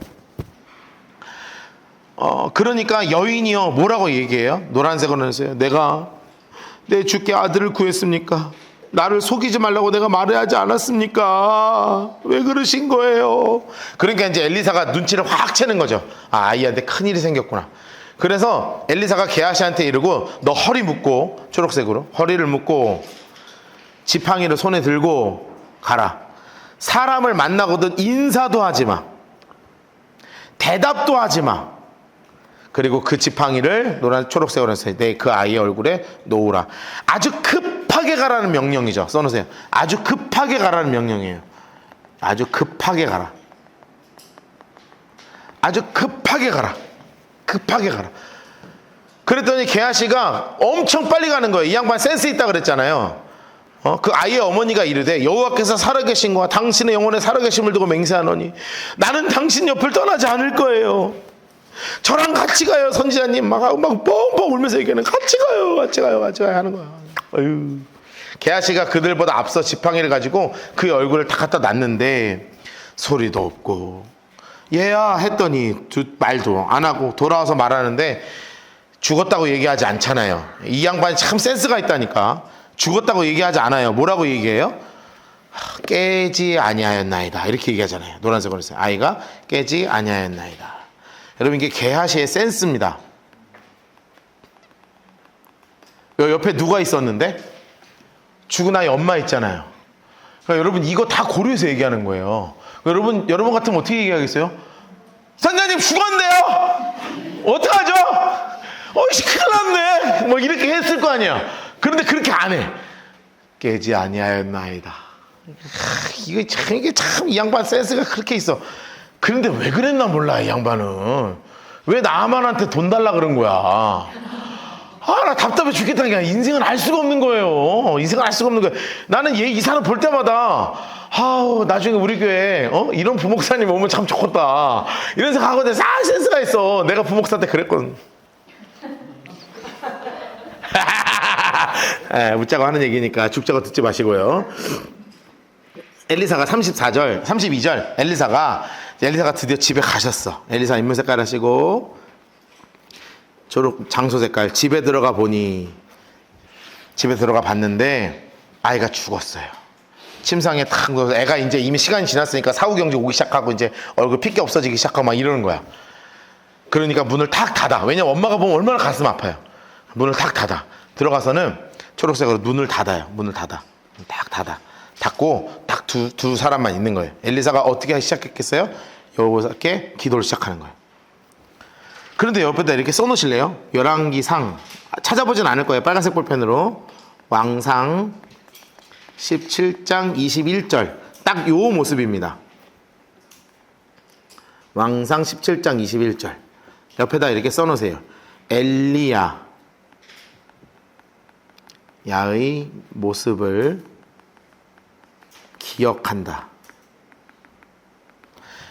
Speaker 1: 그러니까 여인이요 뭐라고 얘기해요? 노란색으로 해서요. 내가 내 주께 아들을 구했습니까? 나를 속이지 말라고 내가 말을 하지 않았습니까? 왜 그러신 거예요? 그러니까 이제 엘리사가 눈치를 확 채는 거죠. 아이한테 큰일이 생겼구나. 그래서 엘리사가 게하시한테 이르고 너 허리 묶고 초록색으로 허리를 묶고 지팡이를 손에 들고 가라. 사람을 만나거든 인사도 하지 마. 대답도 하지 마. 그리고 그 지팡이를 초록색으로 해서 그 아이의 얼굴에 놓으라. 아주 급하게 가라는 명령이죠. 써놓으세요. 아주 급하게 가라는 명령이에요. 아주 급하게 가라. 아주 급하게 가라. 급하게 가라. 그랬더니 게하시가 엄청 빨리 가는 거예요. 이 양반 센스 있다 그랬잖아요. 그 아이의 어머니가 이르되 여호와께서 살아계신 거와 당신의 영혼에 살아계심을 두고 맹세하노니 나는 당신 옆을 떠나지 않을 거예요. 저랑 같이 가요. 선지자님 막 뻥뻥 울면서 얘기하는 같이 가요 하는 거야. 게하시가 그들보다 앞서 지팡이를 가지고 그의 얼굴을 다 갖다 놨는데 소리도 없고 얘야 했더니 말도 안 하고 돌아와서 말하는데 죽었다고 얘기하지 않잖아요. 이 양반이 참 센스가 있다니까. 죽었다고 얘기하지 않아요. 뭐라고 얘기해요? 깨지 아니하였나이다 이렇게 얘기하잖아요. 노란색으로 했어요. 아이가 깨지 아니하였나이다. 여러분 이게 게하시의 센스입니다. 옆에 누가 있었는데? 죽은 아이 엄마 있잖아요. 그러니까 여러분 이거 다 고려해서 얘기하는 거예요. 여러분 같으면 어떻게 얘기하겠어요? 선생님 죽었는데요? 어떡하죠? 어이씨 큰일 났네. 뭐 이렇게 했을 거 아니야. 그런데 그렇게 안 해. 깨지 아니하였나이다. 이게 참 이 양반 센스가 그렇게 있어. 그런데 왜 그랬나 몰라 이 양반은. 왜 나만한테 돈 달라 그런 거야. 나 답답해 죽겠다는 게 아니라 인생을 알 수가 없는 거예요. 인생을 알 수가 없는 거예요. 나는 얘 이 사람 볼 때마다 나중에 우리 교회에 이런 부목사님 오면 참 좋겠다 이런 생각하거든. 싹 센스가 있어. 내가 부목사 때 그랬거든. 웃자고 하는 얘기니까 죽자고 듣지 마시고요. 엘리사가 32절 엘리사가 드디어 집에 가셨어. 엘리사 인물 색깔 하시고 초록 장소 색깔. 집에 들어가 봤는데 아이가 죽었어요. 침상에 탁 누워서 애가 이제 이미 시간이 지났으니까 사후경직 오기 시작하고 이제 얼굴 핏기 없어지기 시작하고 막 이러는 거야. 그러니까 문을 탁 닫아. 왜냐면 엄마가 보면 얼마나 가슴 아파요. 문을 탁 닫아. 들어가서는 초록색으로 문을 닫아요. 문을 닫아. 딱 닫아. 닫고 딱 두 사람만 있는 거예요. 엘리사가 어떻게 하기 시작했겠어요? 이렇게 기도를 시작하는 거예요. 그런데 옆에다 이렇게 써놓으실래요? 열왕기상 찾아보진 않을 거예요. 빨간색 볼펜으로. 왕상 17장 21절 딱 요 모습입니다. 왕상 17장 21절 옆에다 이렇게 써놓으세요. 엘리야의 모습을 기억한다.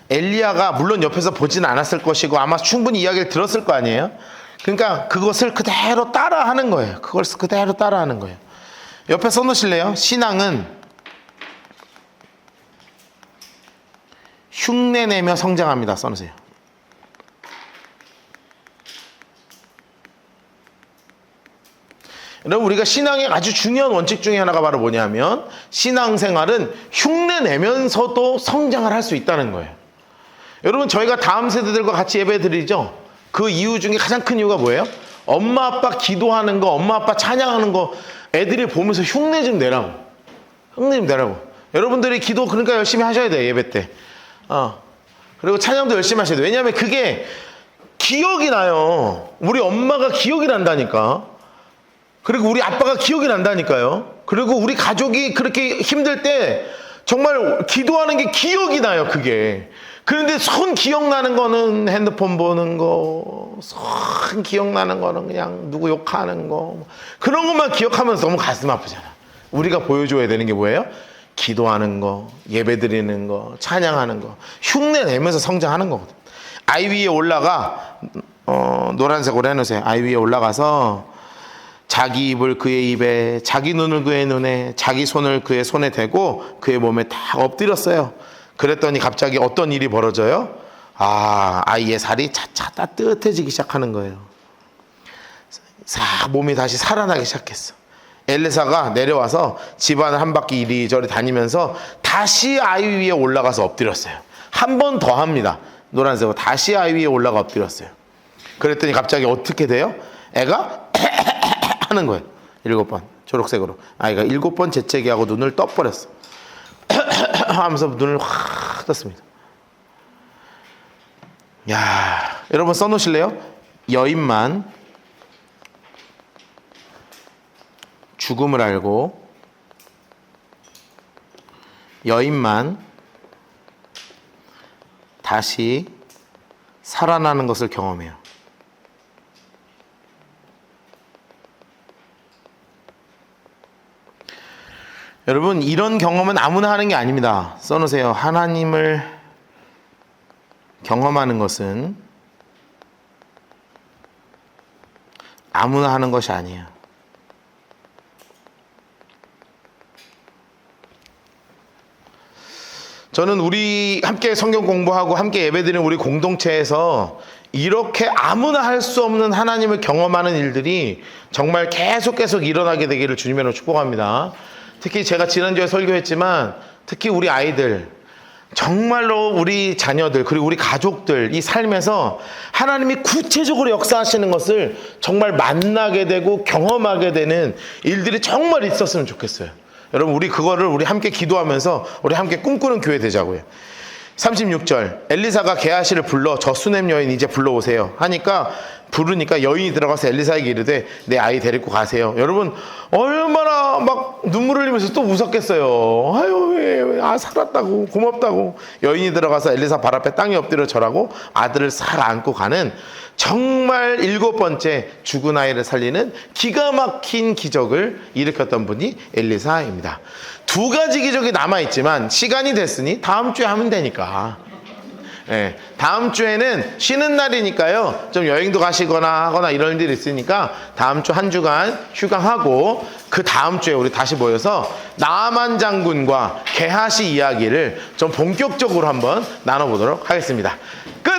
Speaker 1: 엘리야가 물론 옆에서 보지는 않았을 것이고 아마 충분히 이야기를 들었을 거 아니에요. 그러니까 그것을 그대로 따라하는 거예요. 그걸 그대로 따라하는 거예요. 옆에 써놓으실래요? 신앙은 흉내내며 성장합니다. 써놓으세요. 여러분 우리가 신앙의 아주 중요한 원칙 중에 하나가 바로 뭐냐면 신앙생활은 흉내내면서도 성장을 할 수 있다는 거예요. 여러분 저희가 다음 세대들과 같이 예배 드리죠. 그 이유 중에 가장 큰 이유가 뭐예요? 엄마 아빠 기도하는 거, 엄마 아빠 찬양하는 거 애들이 보면서 흉내 좀 내라고. 흉내 좀 내라고. 여러분들이 기도 그러니까 열심히 하셔야 돼요. 예배 때. 그리고 찬양도 열심히 하셔야 돼요. 왜냐하면 그게 기억이 나요. 우리 엄마가 기억이 난다니까. 그리고 우리 아빠가 기억이 난다니까요. 그리고 우리 가족이 그렇게 힘들 때 정말 기도하는 게 기억이 나요. 그게. 그런데 손 기억나는 거는 핸드폰 보는 거, 손 기억나는 거는 그냥 누구 욕하는 거, 그런 것만 기억하면서 너무 가슴 아프잖아. 우리가 보여줘야 되는 게 뭐예요? 기도하는 거, 예배 드리는 거, 찬양하는 거, 흉내 내면서 성장하는 거거든. 아이 위에 올라가, 노란색으로 해놓으세요. 아이 위에 올라가서 자기 입을 그의 입에, 자기 눈을 그의 눈에, 자기 손을 그의 손에 대고 그의 몸에 다 엎드렸어요. 그랬더니 갑자기 어떤 일이 벌어져요? 아이의 살이 차차 따뜻해지기 시작하는 거예요. 몸이 다시 살아나기 시작했어. 엘리사가 내려와서 집안을 한 바퀴 이리저리 다니면서 다시 아이 위에 올라가서 엎드렸어요. 한 번 더 합니다. 노란색으로 다시 아이 위에 올라가 엎드렸어요. 그랬더니 갑자기 어떻게 돼요? 애가 하는 거예요. 7번 초록색으로. 아이가 7번 재채기하고 눈을 떠버렸어. 하면서 눈을 확 떴습니다. 야, 여러분 써놓으실래요? 여인만 죽음을 알고 여인만 다시 살아나는 것을 경험해요. 여러분 이런 경험은 아무나 하는 게 아닙니다. 써놓으세요. 하나님을 경험하는 것은 아무나 하는 것이 아니에요. 저는 우리 함께 성경 공부하고 함께 예배드리는 우리 공동체에서 이렇게 아무나 할 수 없는 하나님을 경험하는 일들이 정말 계속 일어나게 되기를 주님으로 축복합니다. 특히 제가 지난주에 설교했지만 특히 우리 아이들, 정말로 우리 자녀들 그리고 우리 가족들 이 삶에서 하나님이 구체적으로 역사하시는 것을 정말 만나게 되고 경험하게 되는 일들이 정말 있었으면 좋겠어요. 여러분 우리 그거를 우리 함께 기도하면서 우리 함께 꿈꾸는 교회 되자고요. 36절 엘리사가 게하시를 불러 저 수넴 여인 이제 불러오세요 하니까 부르니까 여인이 들어가서 엘리사에게 이르되 내 아이 데리고 가세요. 여러분 얼마나 막 눈물 흘리면서 또 웃었겠어요. 아유 살았다고 고맙다고. 여인이 들어가서 엘리사 발 앞에 땅에 엎드려 절하고 아들을 싹 안고 가는 정말 7번째 죽은 아이를 살리는 기가 막힌 기적을 일으켰던 분이 엘리사입니다. 2가지 기적이 남아있지만 시간이 됐으니 다음 주에 하면 되니까 다음 주에는 쉬는 날이니까요 좀 여행도 가시거나 하거나 이런 일이 있으니까 다음 주 한 주간 휴강하고 그 다음 주에 우리 다시 모여서 나만 장군과 게하시 이야기를 좀 본격적으로 한번 나눠보도록 하겠습니다. 끝!